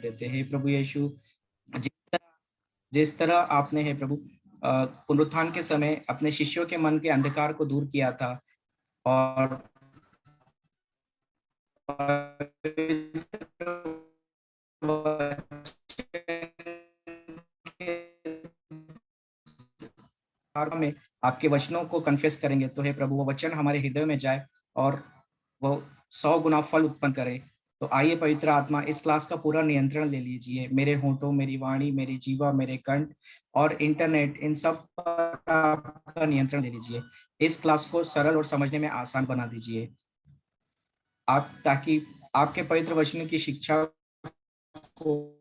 देते हैं प्रभु यीशु। जिस तरह जिस तरह आपने है प्रभु पुनरुत्थान के समय अपने शिष्यों के मन के अंधकार को दूर किया था और में आपके वचनों को कन्फेस करेंगे तो हे प्रभु वो वचन हमारे हृदय में जाए और वो 100 गुना फल उत्पन्न करे। तो आइए पवित्र आत्मा इस क्लास का पूरा नियंत्रण ले लीजिए, मेरे होठों, मेरी वाणी, मेरी जीवा, मेरे कंठ और इंटरनेट, इन सब पर आपका नियंत्रण ले लीजिए। इस क्लास को सरल और समझने में आसान बना दीजिए आप, ताकि आपके पवित्र वचन की शिक्षा को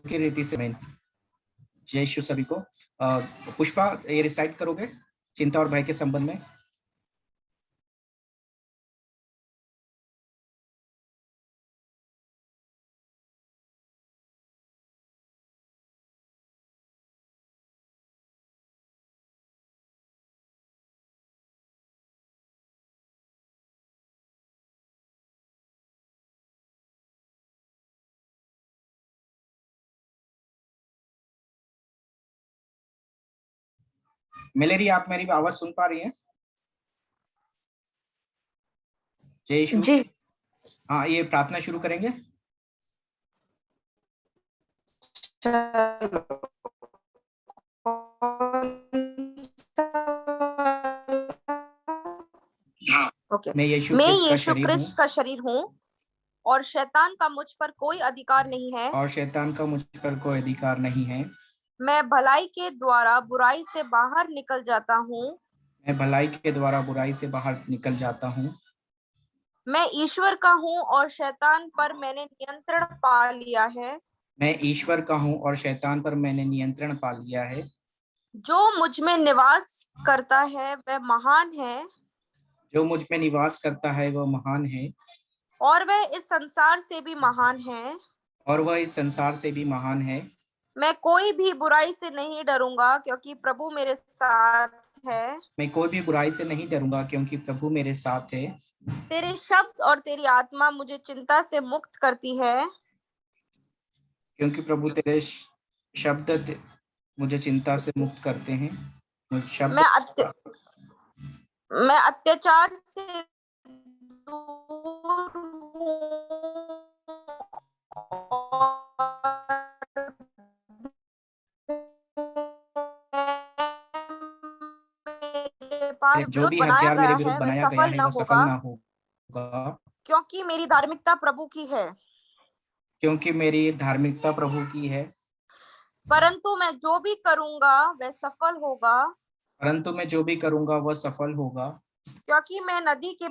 की रीति से मैं जय यीशु सभी को। पुष्पा ये रिसाइट करोगे चिंता और भय के संबंध में? मिलेरी, आप मेरी आवाज सुन पा रही हैं? जय यीशु जी। हाँ, ये प्रार्थना शुरू करेंगे। ओके। मैं यीशु मैं क्रिस्त का यीशु शरीर क्रिस्त हूँ का शरीर हूँ और शैतान का मुझ पर कोई अधिकार नहीं है। और शैतान का मुझ पर कोई अधिकार नहीं है। मैं भलाई के द्वारा बुराई से बाहर निकल जाता हूँ। मैं भलाई के द्वारा बुराई से बाहर निकल जाता हूँ। मैं ईश्वर का हूँ और शैतान पर मैंने नियंत्रण पा लिया है। मैं ईश्वर का हूँ और शैतान पर मैंने नियंत्रण पा लिया है। जो मुझ में निवास करता है वह महान है जो मुझ में निवास करता है वह महान है और वह इस संसार से भी महान है। और वह इस संसार से भी महान है। मैं कोई भी बुराई से नहीं डरूंगा क्योंकि प्रभु मेरे साथ है। मैं कोई भी बुराई से नहीं डरूंगा क्योंकि प्रभु मेरे साथ है। तेरे शब्द और तेरी आत्मा मुझे चिंता से मुक्त करती है। क्योंकि प्रभु तेरे शब्द मुझे चिंता से मुक्त करते हैं। शब्द मैं अत्याचार से दूर मेरे पास जो विरुद्ध भी बनाया हथियार मेरे गया विरुद्ध है वह बनाया गया सफल है न वह सफल होगा ना होगा क्योंकि मेरी धार्मिकता प्रभु की है। क्योंकि मेरी धार्मिकता प्रभु की है। परंतु मैं जो भी करूंगा वह सफल होगा परंतु मैं जो भी करूंगा वह सफल होगा क्योंकि मैं नदी के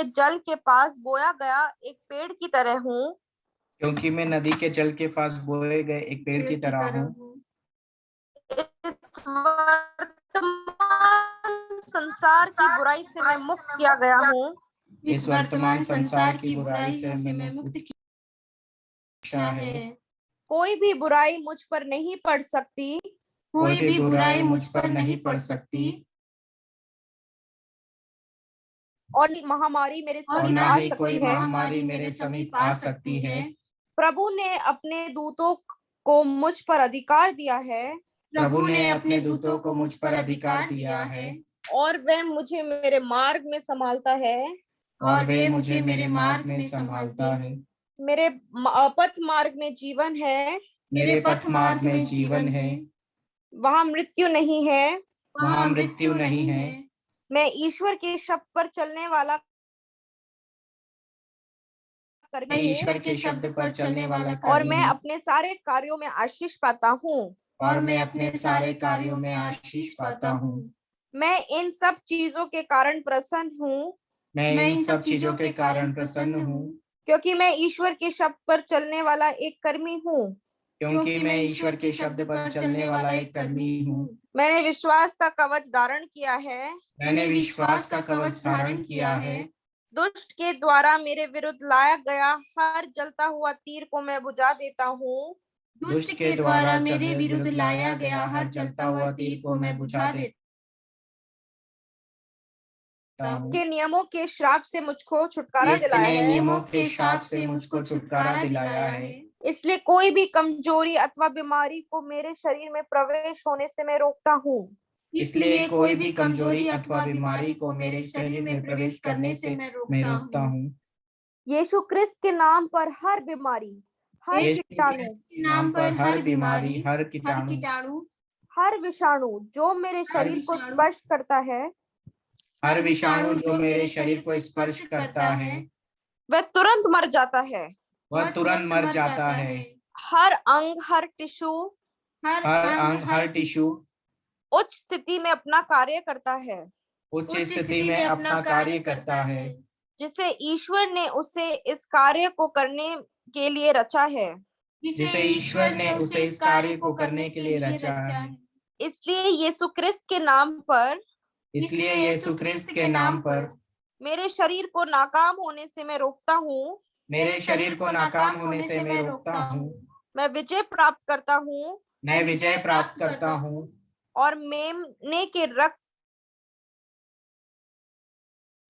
जल के पास बोया गया एक पेड़ की तरह हूँ। क्योंकि मैं नदी के जल के पास बोए गए एक पेड़ की तरह हूँ। इस वर्तमान संसार की बुराई से मैं मुक्त किया गया हूँ। इस वर्तमान संसार की बुराई से मैं मुक्त है। कोई भी बुराई मुझ पर नहीं पड़ सकती। कोई भी बुराई मुझ पर नहीं पड़ सकती और महामारी मेरे समीप आ सकती है। महामारी मेरे समीप आ सकती है। प्रभु ने अपने दूतों को मुझ पर अधिकार दिया है। प्रभु ने अपने दूतों को मुझ पर अधिकार दिया है और वह मुझे मेरे मार्ग में संभालता है। और वे मुझे मेरे मार्ग में संभालता है। मेरे पथ मार्ग में जीवन है। मेरे पथ मार्ग में जीवन है। वहाँ मृत्यु नहीं है। वहाँ मृत्यु नहीं है। मैं ईश्वर के शब्द पर चलने वाला कर्मी ईश्वर के शब्द पर चलने वाला और मैं अपने सारे कार्यों में आशीष पाता हूँ। और मैं अपने सारे कार्यों में आशीष पाता हूँ। मैं इन सब चीजों के कारण प्रसन्न हूँ। मैं इन सब चीजों के कारण प्रसन्न हूँ क्योंकि मैं ईश्वर के शब्द पर चलने वाला एक कर्मी हूँ। क्योंकि मैं ईश्वर के शब्द पर चलने वाला एक कर्मी हूँ। मैंने विश्वास का कवच धारण किया है। मैंने विश्वास का कवच धारण किया है। दुष्ट के द्वारा मेरे विरुद्ध लाया गया हर जलता हुआ तीर को मैं बुझा देता हूँ। दुष्ट के द्वारा मेरे विरुद्ध लाया गया हर जलता हुआ तीर को मैं बुझा देता हूँ। इसके नियमों के श्राप से मुझको छुटकारा दिलाया इसने है। नियमों के शाप से मुझको छुटकारा दिलाया है। इसलिए कोई भी कमजोरी अथवा बीमारी को मेरे शरीर में प्रवेश होने से मैं रोकता हूँ। इसलिए कोई भी कमजोरी अथवा बीमारी को मेरे शरीर में प्रवेश करने से मैं रोकता हूँ। यीशु क्रिस्त के नाम पर हर बीमारी, हर यीशु कीटाणु, क्रिस्त के नाम पर हर बीमारी, हर कीटाणु, हर विषाणु जो मेरे शरीर को विषाणु, स्पर्श करता है, हर विषाणु जो मेरे शरीर को स्पर्श करता है, वह तुरंत मर जाता है। वह तुरंत मर जाता है। हर अंग, हर टिश्यू हर अंग, हर टिश्यू उच्च स्थिति में अपना कार्य करता है, उच्च स्थिति में अपना कार्य करता है, जिसे ईश्वर ने उसे इस कार्य को करने के लिए रचा है। जिसे ईश्वर ने उसे इस कार्य को करने के लिए रचा है। इसलिए यीशु क्रिस्त के नाम पर, इसलिए यीशु क्रिस्त के नाम पर मेरे शरीर को नाकाम होने से मैं रोकता हूँ। मेरे शरीर को नाकाम होने से मैं रोकता हूँ। मैं विजय प्राप्त करता हूँ मैं विजय प्राप्त करता हूँ और मेमने के रक्त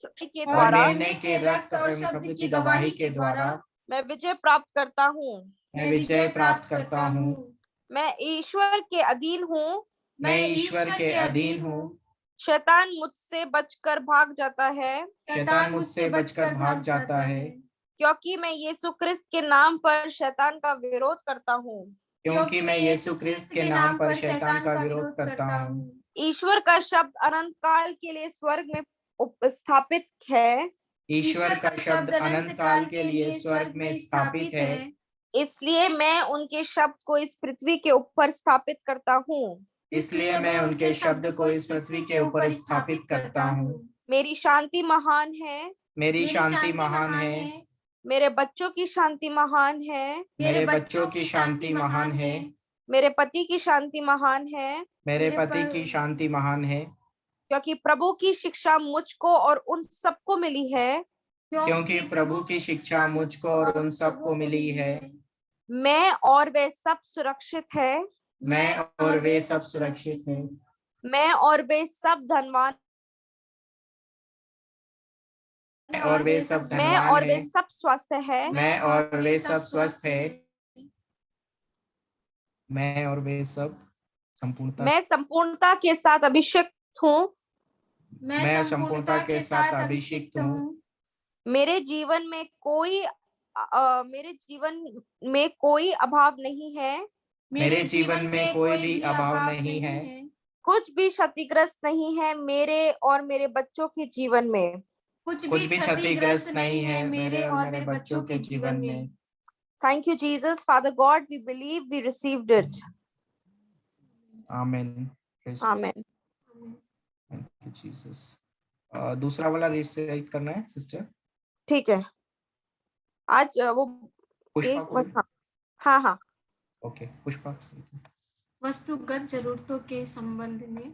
के और द्वारा मेमने के रक्त और शब्द की गवाही के द्वारा मैं विजय प्राप्त करता हूँ। मैं विजय प्राप्त करता हूँ। मैं ईश्वर के अधीन हूँ। मैं ईश्वर के अधीन हूँ। शैतान मुझसे बचकर भाग जाता है, शैतान मुझसे बचकर भाग जाता है, क्योंकि मैं यीशु क्रिस्त के नाम पर शैतान का विरोध करता हूँ। क्योंकि मैं यीशु क्रिस्त के नाम पर शैतान का विरोध करता हूँ। ईश्वर का शब्द अनंत काल के लिए स्वर्ग में स्थापित है। ईश्वर का शब्द अनंत काल के लिए स्वर्ग में स्थापित है। इसलिए मैं उनके शब्द को इस पृथ्वी के ऊपर स्थापित करता हूँ। इसलिए मैं उनके शब्द को इस पृथ्वी के ऊपर स्थापित करता हूँ। मेरी शांति महान है। मेरी शांति महान है। मेरे बच्चों की शांति महान है। मेरे बच्चों की शांति महान है। मेरे पति की शांति महान है। मेरे पति की शांति महान है। क्योंकि प्रभु की शिक्षा मुझको और उन सबको मिली है। क्योंकि प्रभु की शिक्षा मुझको और उन सबको मिली है। मैं और वे सब सुरक्षित है। मैं और वे सब सुरक्षित हैं। मैं और वे सब धनवान और वे सब मैं धनवान और वे हैं। सब स्वस्थ है। मैं और वे सब स्वस्थ है। मैं और वे सब संपूर्णता मैं संपूर्णता के साथ अभिषिक्त हूँ। मैं संपूर्णता के साथ अभिषिक्त हूँ। मेरे जीवन में कोई अभाव नहीं है। मेरे जीवन में कोई भी अभाव नहीं है। कुछ भी क्षतिग्रस्त नहीं है मेरे और मेरे बच्चों के जीवन में। कुछ भी क्षतिग्रस्त नहीं है मेरे और मेरे बच्चों के जीवन में। Thank you, Jesus. Father God, we believe we received it. आमीन। Amen. Thank you Jesus. दूसरा वाला रिसाइट करना है सिस्टर। ठीक है। आज वो पुष्पा को भी? हाँ हाँ ओके पुष्पा। वस्तुगत जरूरतों के संबंध में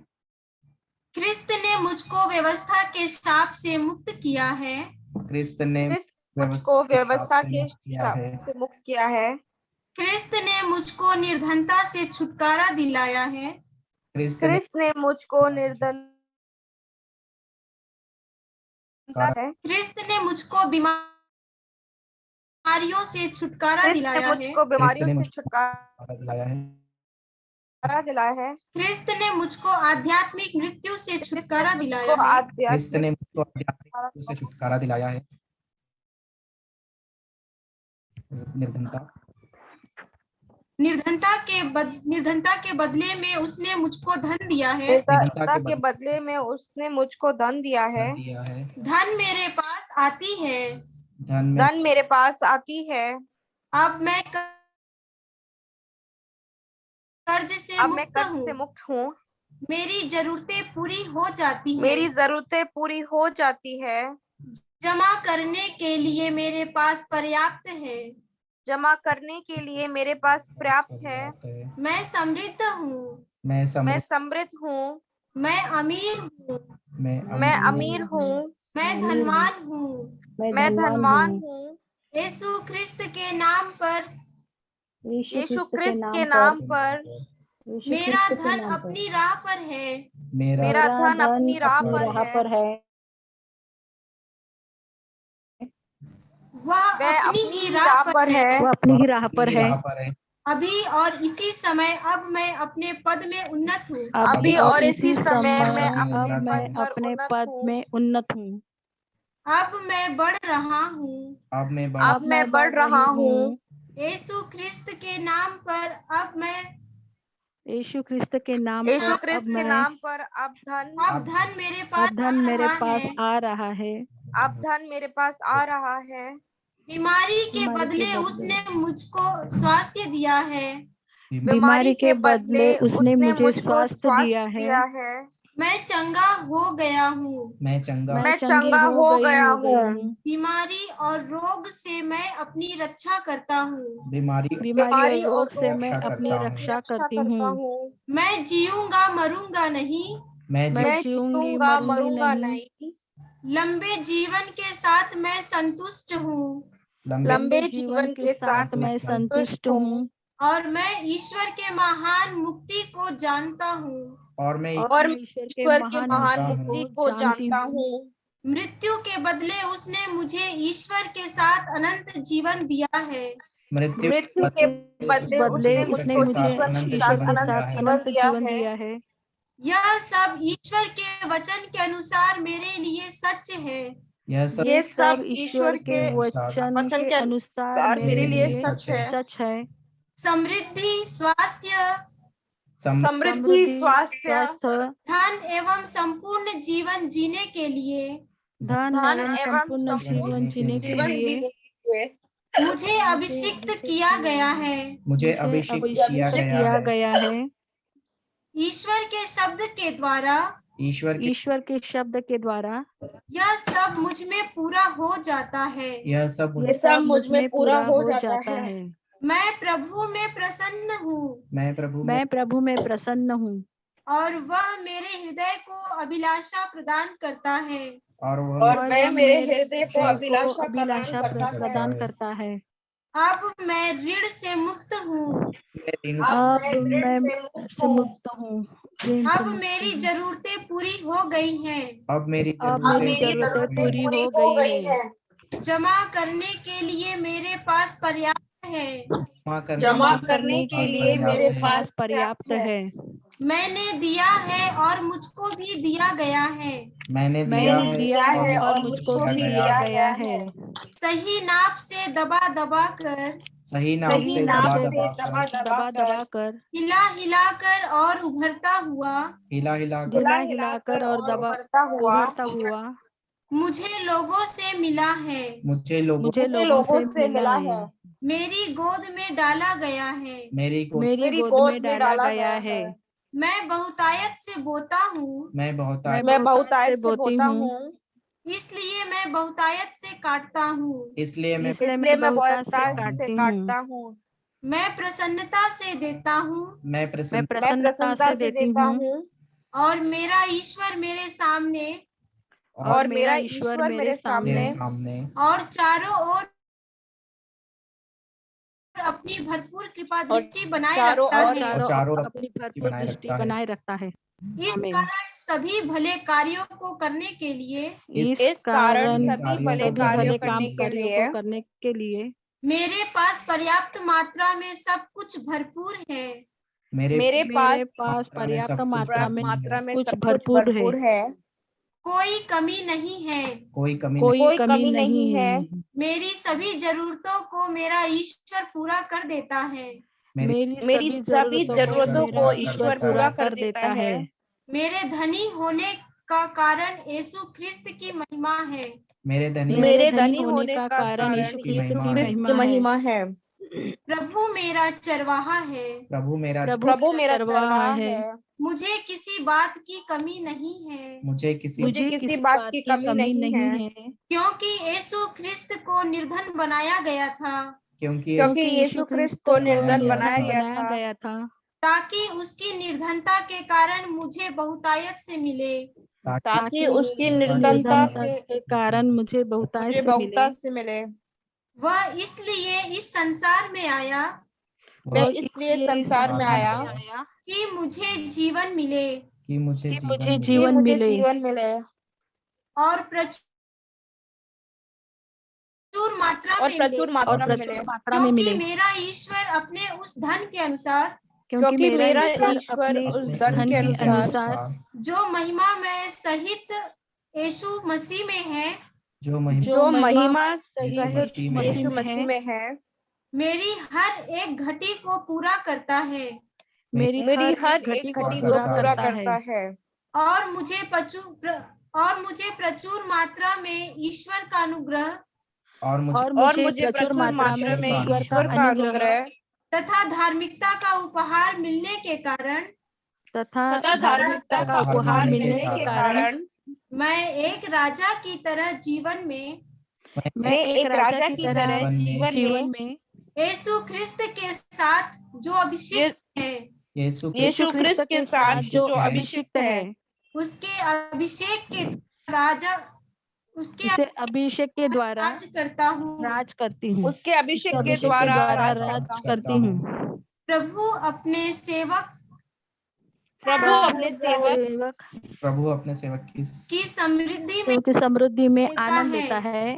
क्रिस्त ने मुझको व्यवस्था के शाप से मुक्त किया है। क्रिस्त ने मुझको व्यवस्था के शाप से मुक्त किया है। क्रिस्त ने मुझको निर्धनता से छुटकारा दिलाया है। क्रिस्त ने मुझको निर्धनता है। क्रिस्त ने मुझको बीमारियों से छुटकारा दिलाया है। मुझको बीमारियों से छुटकारा दिलाया है। क्रिस्त ने मुझको आध्यात्मिक मृत्यु से छुटकारा दिलाया है। क्रिस्त ने मुझको आध्यात्मिक मृत्यु से छुटकारा दिलाया है। निर्धनता के बदले में उसने मुझको धन दिया है। निर्धनता के बदले में उसने मुझको धन दिया है। धन मेरे पास आती है। धन मेरे पास आती है। अब मैं कर्ज से मुक्त हूँ। मेरी जरूरतें पूरी हो जाती है। जमा करने के लिए मेरे पास पर्याप्त है। मैं समृद्ध हूँ। मैं समृद्ध हूँ। मैं अमीर हूँ। मैं अमीर हूँ। मैं धनवान हूँ। मैं धनवान हूँ। यीशु क्रिस्त के नाम पर मेरा धन अपनी राह पर है। मेरा धन अपनी राह पर है। वह वह अपनी अपनी ही ही राह राह पर पर है, है, वो अपनी ही राह पर अपनी है। राह पर है। अभी और इसी समय अब मैं अपने पद में उन्नत हूँ। अभी और इसी समय समय मैं में अब अपने उन्नत मैं पद हूँ। पर अपने उन्नत पद हूँ। में उन्नत हूँ। अब मैं बढ़ रहा हूँ, अब मैं अब मैं बढ़ रहा हूँ। यीशु ख्रिस्त के नाम पर अब मैं, यीशु ख्रिस्त के नाम यीशु पर क्रिस्त अब के मैं, नाम पर अब अब धन मेरे पास अब धन मेरे आ रहा पास है। आ रहा है। अब धन मेरे पास आ रहा है। बीमारी के बीमारी के बदले बदले उसने मुझको स्वास्थ्य दिया है। बीमारी के बदले उसने मुझे स्वास्थ्य दिया है। मैं चंगा हो गया हूँ, मैं चंगा मैं चंगा हो गया हूँ। बीमारी और रोग से मैं अपनी रक्षा करता हूँ। बीमारी बीमारी और रोग से मैं रक्षा अपनी करता हूँ। रक्षा करती हूँ। मैं जीऊंगा मरूंगा नहीं, मैं मैं जीऊंगी मरूंगी नहीं। लंबे जीवन के साथ मैं संतुष्ट हूँ लंबे जीवन के साथ मैं संतुष्ट हूँ। और मैं ईश्वर के महान मुक्ति को जानता हूँ। और मैं और मैं ईश्वर ईश्वर के महान जानता हूँ। मुक्ति को जानता हूँ। मृत्यु के बदले उसने मुझे ईश्वर के साथ अनंत जीवन दिया है। मृत्यु मृत्यु के बदले बदले उसने उसने मुझको मुझे ईश्वर के ईश्वर साथ के अनंत साथ जीवन अनंत दिया जीवन है। दिया है। यह सब ईश्वर के वचन के अनुसार मेरे लिए सच है। यह सब ये सब ईश्वर के वचन के अनुसार मेरे लिए सच है। सच है। समृद्धि, स्वास्थ्य, समृद्धि, स्वास्थ्य, धन एवं संपूर्ण जीवन जीने के लिए धन धन एवं एवं संपूर्ण जीवन जीने के जीवन लिए जीने के लिए मुझे अभिषिक्त किया गया है। मुझे अभिषेक किया गया है। ईश्वर के शब्द के द्वारा ईश्वर के शब्द के द्वारा यह सब मुझ में पूरा हो जाता है। यह सब ये सब मुझ में पूरा हो जाता है। मैं प्रभु में प्रसन्न हूँ मैं प्रभु में प्रसन्न हूँ और वह मेरे हृदय को अभिलाषा प्रदान करता है। और वह मेरे हृदय को अभिलाषा अभिलाषा प्रदान करता है। अब मैं ऋण से मुक्त हूँ। अब मैं से मुक्त हूँ। अब मेरी जरूरतें पूरी हो गई हैं। अब मेरी जरूरतें पूरी हो गई है। जमा करने के लिए मेरे पास पर्याप्त है। जमा करने के लिए मेरे पास पर्याप्त है। मैंने दिया है और मुझको भी दिया गया है। मैंने दिया है और मुझको भी दिया गया है। सही नाप से दबा दबा कर, सही नाप से दबा कर, हिला हिला कर और उभरता हुआ, हिलाकर और उभरता हुआ मुझे लोगों से मिला है। मुझे लोगों से मिला है। मेरी गोद में डाला गया है। मेरी गोद में डाला गया है। मैं बहुतायत से बोता हूँ, मैं बहुतायत से बोता हूँ। इसलिए मैं बहुतायत से काटता हूँ। इसलिए मैं मैं बहुतायत से काटता हूँ। मैं प्रसन्नता से देता हूँ मैं प्रसन्नता से देता हूँ। और मेरा ईश्वर मेरे सामने और मेरा ईश्वर मेरे सामने और चारों ओर अपनी भरपूर कृपा दृष्टि बनाए रखता है। इस कारण सभी भले कार्यों को करने के लिए, इस कारण सभी भले कार्यों करने के लिए मेरे पास पर्याप्त मात्रा में सब कुछ भरपूर है। मेरे पास पर्याप्त मात्रा में सब कुछ भरपूर है। कोई कमी नहीं है। कोई कमी नहीं है। मेरी सभी जरूरतों को मेरा ईश्वर पूरा कर देता है। मेरी सभी जरूरतों को ईश्वर पूरा कर देता है। मेरे धनी होने का कारण यीशु ख्रिस्त की महिमा है। मेरे धनी होने का कारण यीशु ख्रिस्त की महिमा है। प्रभु मेरा चरवाहा है। प्रभु मेरा चरवाहा है। मुझे किसी बात की कमी नहीं है। मुझे किसी बात की कमी नहीं है। क्योंकि यीशु ख्रिस्त को निर्धन बनाया गया था। क्योंकि यीशु ख्रिस्त को निर्धन बनाया गया था ताकि उसकी निर्धनता के कारण मुझे बहुतायत से मिले। ताकि उसकी निर्धनता के कारण मुझे बहुतायत से मिले। वह इसलिए इस संसार में आया कि मुझे जीवन मिले जीवन मिले और प्रचुर मात्रा और में प्रचुर मिले, मात्रा में प्रचुर मिले, मात्रा में क्योंकि मिले, मेरा ईश्वर अपने उस धन के अनुसार, क्योंकि मेरा ईश्वर अपने उस अपने धन के धन के अनुसार जो महिमा में सहित यीशु मसीह में है, जो महिमा जो महिमा यीशु सहित मसीह में यीशु है, मसीह में है, मेरी हर एक घटी को पूरा करता है मेरी हर एक घटी को पूरा करता है और मुझे प्रचुर मात्रा में ईश्वर का अनुग्रह और और मुझे प्रचुर मात्रा में ईश्वर का अनुग्रह तथा धार्मिकता का उपहार मिलने के कारण तथा धार्मिकता का उपहार मिलने के कारण मैं एक राजा की तरह जीवन में यीशु ख्रिस्त के साथ जो अभिषिक्त है, यीशु ख्रिस्त के साथ जो अभिषिक्त है, उसके अभिषेक के राजा उसके इसे अभिषेक के द्वारा राज करता हूँ। राज करती हूँ, उसके अभिषेक के अभिषेक के द्वारा द्वारा राज राज करता हूँ। करती हूँ। प्रभु अपने सेवक की समृद्धि में क्योंकि समृद्धि में देता आनंद है। लेता है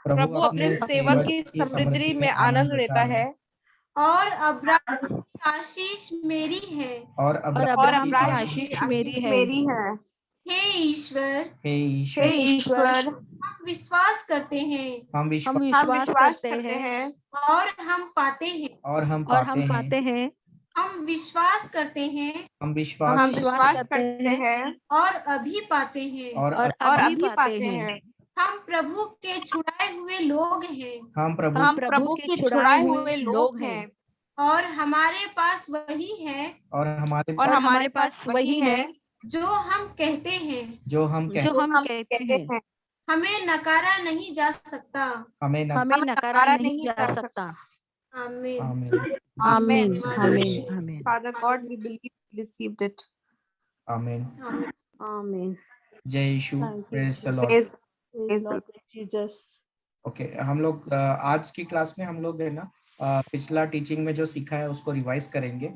प्रभु अपने सेवक की समृद्धि में आनंद लेता है और अब्राहम की आशीष मेरी है। और अब्राहम की आशीष मेरी है। हे ईश्वर, हे ईश्वर, हम विश्वास करते हैं हम विश्वास करते हैं और हम पाते हैं। हम विश्वास करते हैं हम विश्वास करते हैं और अभी पाते हैं। और अभी पाते हैं। हम प्रभु के छुड़ाए हुए लोग हैं हम प्रभु के छुड़ाए हुए लोग हैं और हमारे पास वही है और हमारे पास वही है जो हम कहते हैं। जो हम कहते हैं। हमें नकारा नहीं जा सकता। हमें नकारा नहीं जा सकता। आमीन। आमीन। आमीन। आमीन। Father God, we believe we received it. आमीन। आमीन। जय Yeshu. Praise the lord. Praise the Lord. Jesus. Okay, हम लोग आज की क्लास में हम लोग है ना पिछला टीचिंग में जो सीखा है उसको रिवाइज करेंगे।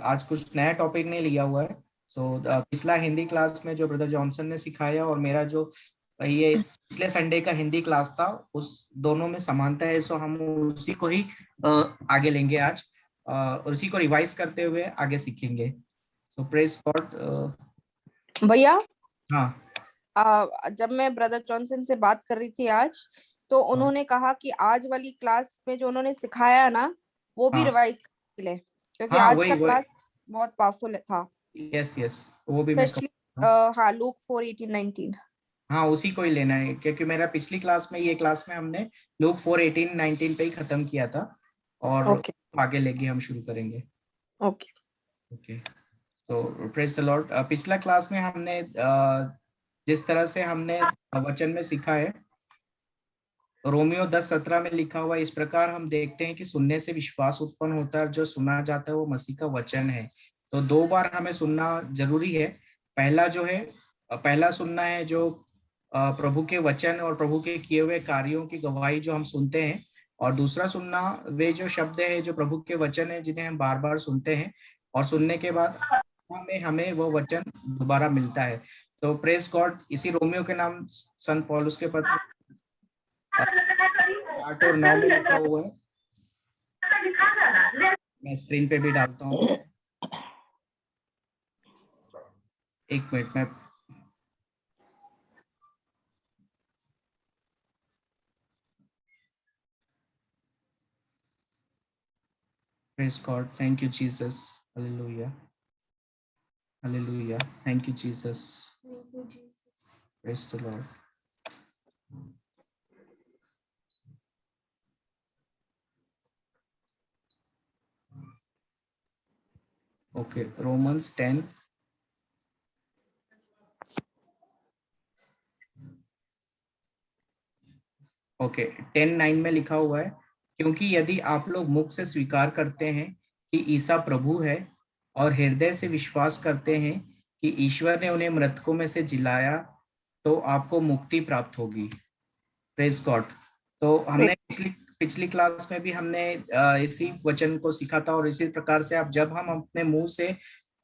आज कुछ नया टॉपिक नहीं लिया हुआ है। पिछला हिंदी क्लास में जो ब्रदर जॉनसन ने सिखाया और मेरा जो ये पिछले संडे का हिंदी क्लास था, उस दोनों में समानता है। सो हम उसी को ही आगे लेंगे आज, और उसी को रिवाइज करते हुए आगे सीखेंगे। सो प्रेज गॉड। भैया, हाँ, जब मैं ब्रदर जॉनसन से बात कर रही थी आज, तो उन्होंने कहा कि आज वाली क्लास में जो उन्होंने सिखाया ना, वो भी रिवाइज कर ले, क्योंकि आज का क्लास बहुत पावरफुल था। यस, वो भी मैं हाँ, लूक 4:18-19। हाँ, उसी को ही लेना है, क्योंकि मेरा पिछली क्लास में, ये क्लास में हमने लूक 4:18-19 पे ही खत्म किया था, और आगे लेके हम शुरू करेंगे। ओके, तो प्रेज द लॉर्ड। पिछला क्लास में हमने जिस तरह से हमने वचन में सीखा है, रोमियो 10:17 में लिखा हुआ, इस प्रकार हम देखते हैं कि सुनने से विश्वास उत्पन्न होता है, जो सुना जाता है वो मसीह का वचन है। तो 2 बार हमें सुनना जरूरी है। पहला सुनना है जो प्रभु के वचन और प्रभु के किए हुए कार्यों की गवाही जो हम सुनते हैं, और दूसरा सुनना वे जो शब्द है जो प्रभु के वचन है जिन्हें हम बार बार सुनते हैं, और सुनने के बाद हमें वो वचन दोबारा मिलता है। तो प्रेज गॉड। इसी रोमियो के नाम संत पौलुस के पत्र 8 और 9 में लिखा हुआ है। मैं स्क्रीन पे भी डालता हूँ, एक मिनट में। Praise God. Thank you, Jesus. Hallelujah. Hallelujah. Thank you, Jesus. Thank you, Jesus. Praise the Lord. Okay, Romans 10. Okay, 10:9 में लिखा हुआ है, क्योंकि यदि आप लोग मुख से स्वीकार करते हैं कि ईसा प्रभु है और हृदय से विश्वास करते हैं कि ईश्वर ने उन्हें मृतकों में से जिलाया, तो आपको मुक्ति प्राप्त होगी। Praise God. तो हमने पिछली क्लास में भी हमने इसी वचन को सीखा था, और इसी प्रकार से जब हम अपने मुंह से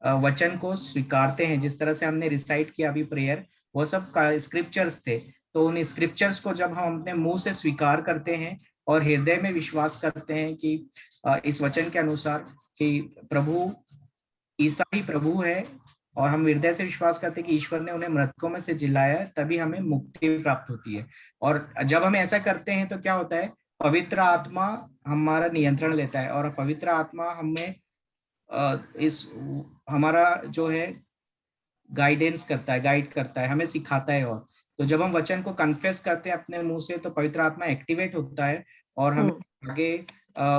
वचन को स्वीकारते हैं, जिस तरह से हमने रिसाइट किया अभी प्रेयर, वो सब स्क्रिप्चर्स थे। तो उन स्क्रिप्चर्स को जब हम अपने मुंह से स्वीकार करते हैं और हृदय में विश्वास करते हैं कि इस वचन के अनुसार कि प्रभु ईसा ही प्रभु है, और हम हृदय से विश्वास करते हैं कि ईश्वर ने उन्हें मृतकों में से जिलाया है, तभी हमें मुक्ति प्राप्त होती है। और जब हम ऐसा करते हैं तो क्या होता है, पवित्र आत्मा हमारा नियंत्रण लेता है, और पवित्र आत्मा हमें इस हमारा जो है गाइडेंस करता है, गाइड करता है, हमें सिखाता है। और तो जब हम वचन को कन्फेस करते हैं अपने मुंह से, तो पवित्र आत्मा एक्टिवेट होता है और हमें आगे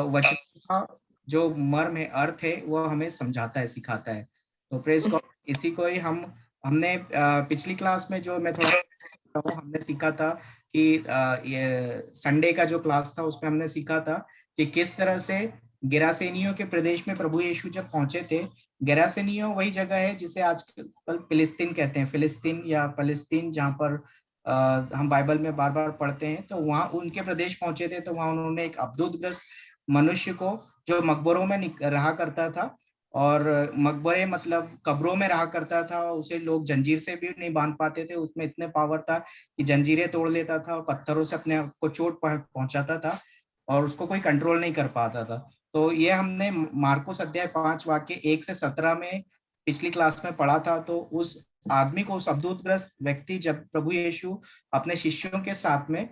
वचन का जो मर्म है, अर्थ है, वो हमें समझाता है, सिखाता है। तो प्रेज गॉड, इसी को ही हमने पिछली क्लास में जो मैं थोड़ा हमने सीखा था कि ये संडे का जो क्लास था उसमें हमने सीखा था कि किस तरह से गेरासेनियों के प्रदेश में प्रभु यीशु जब पहुंचे थे। गेरासेनियो वही जगह है जिसे आजकल फिलिस्तीन कहते हैं, फिलिस्तीन या फलस्तीन, जहाँ पर हम बाइबल में बार बार पढ़ते हैं। तो वहाँ उनके प्रदेश पहुंचे थे, तो वहाँ उन्होंने एक अब्दुतग्रस्त मनुष्य को, जो मकबरों में रहा करता था, और मकबरे मतलब कब्रों में रहा करता था, उसे लोग जंजीर से भी नहीं बांध पाते थे, उसमें इतने पावर था कि जंजीरें तोड़ लेता था और पत्थरों से अपने आप को चोट पहुंचाता था, और उसको कोई कंट्रोल नहीं कर पाता था। तो ये हमने मार्कुस अध्याय 5 वाक्य 1 से 17 में पिछली क्लास में पढ़ा था। तो उस आदमी को, उस अब्दुतग्रस्त व्यक्ति, जब प्रभु यीशु अपने शिष्यों के साथ में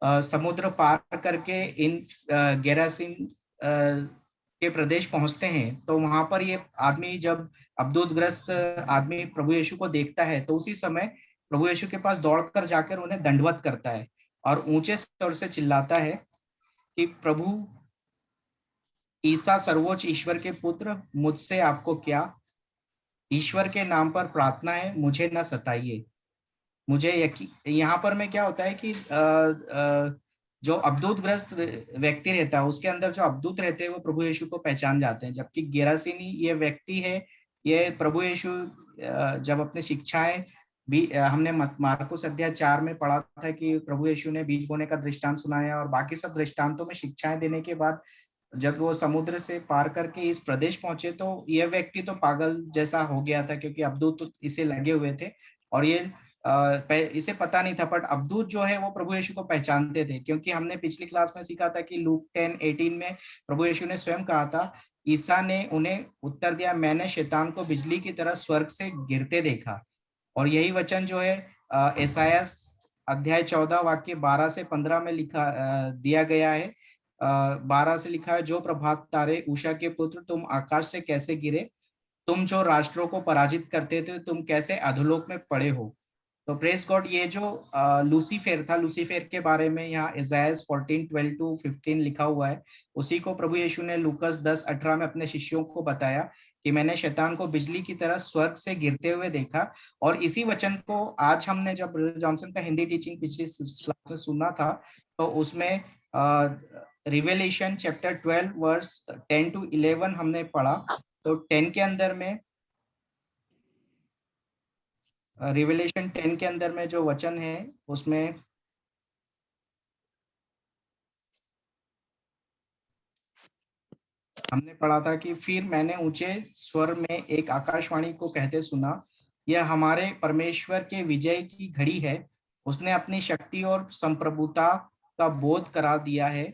समुद्र पार करके इन गेरासीन के प्रदेश पहुंचते हैं, तो वहां पर ये आदमी, जब अब्दुतग्रस्त आदमी प्रभु यीशु को देखता है, तो उसी समय प्रभु यीशु के पास दौड़कर जाकर उन्हें दंडवत करता है और ऊंचे स्वर से चिल्लाता है कि प्रभु ईसा सर्वोच्च ईश्वर के पुत्र, मुझसे आपको क्या? ईश्वर के नाम पर प्रार्थना है, मुझे न सताइए। मुझे यहाँ पर में क्या होता है कि जो अब्दुतग्रस्त व्यक्ति रहता है, उसके अंदर जो अब्दुत रहते हैं, वो प्रभु यीशु को पहचान जाते हैं। जबकि गेरासीनी ये व्यक्ति है, ये प्रभु यीशु जब अपनी शिक्षाएं भी, हमने मार्कुस अध्याय 4 में पढ़ा था कि प्रभु यीशु ने बीज बोने का दृष्टांत सुनाया, और बाकी सब दृष्टांतों में शिक्षाएं देने के बाद जब वो समुद्र से पार करके इस प्रदेश पहुंचे, तो यह व्यक्ति तो पागल जैसा हो गया था, क्योंकि अब्दूत इसे लगे हुए थे और ये इसे पता नहीं था। बट अब्दूत जो है वो प्रभु यीशु को पहचानते थे, क्योंकि हमने पिछली क्लास में सीखा था कि लूक 10:18 में प्रभु यीशु ने स्वयं कहा था, ईसा ने उन्हें उत्तर दिया, मैंने शैतान को बिजली की तरह स्वर्ग से गिरते देखा। और यही वचन जो है यशायाह अध्याय 14 वाक्य 12 से 15 में लिखा दिया गया है। 12 से लिखा है, जो प्रभात तारे उषा के पुत्र, तुम आकाश से कैसे गिरे, तुम जो राष्ट्रों को पराजित करते थे, तुम कैसे अधोलोक में पड़े हो। तो प्रेज गॉड, ये जो लूसीफेर था, लूसीफेर के बारे में यहाँ इज़ायाह 14:12-15 लिखा हुआ है, उसी को प्रभु यीशु ने लूकस 10:18 में अपने शिष्यों को बताया कि मैंने शैतान को बिजली की तरह स्वर्ग से गिरते हुए देखा। और इसी वचन को आज हमने जब ब्रदर जॉनसन का हिंदी टीचिंग पिछली क्लास में सुना था, तो उसमें रिवेलेशन चैप्टर 12 वर्स 10-11 हमने पढ़ा। तो 10 के अंदर में, रिवेलेशन 10 के अंदर में जो वचन है, उसमें हमने पढ़ा था कि फिर मैंने ऊंचे स्वर में एक आकाशवाणी को कहते सुना, यह हमारे परमेश्वर के विजय की घड़ी है, उसने अपनी शक्ति और संप्रभुता का बोध करा दिया है,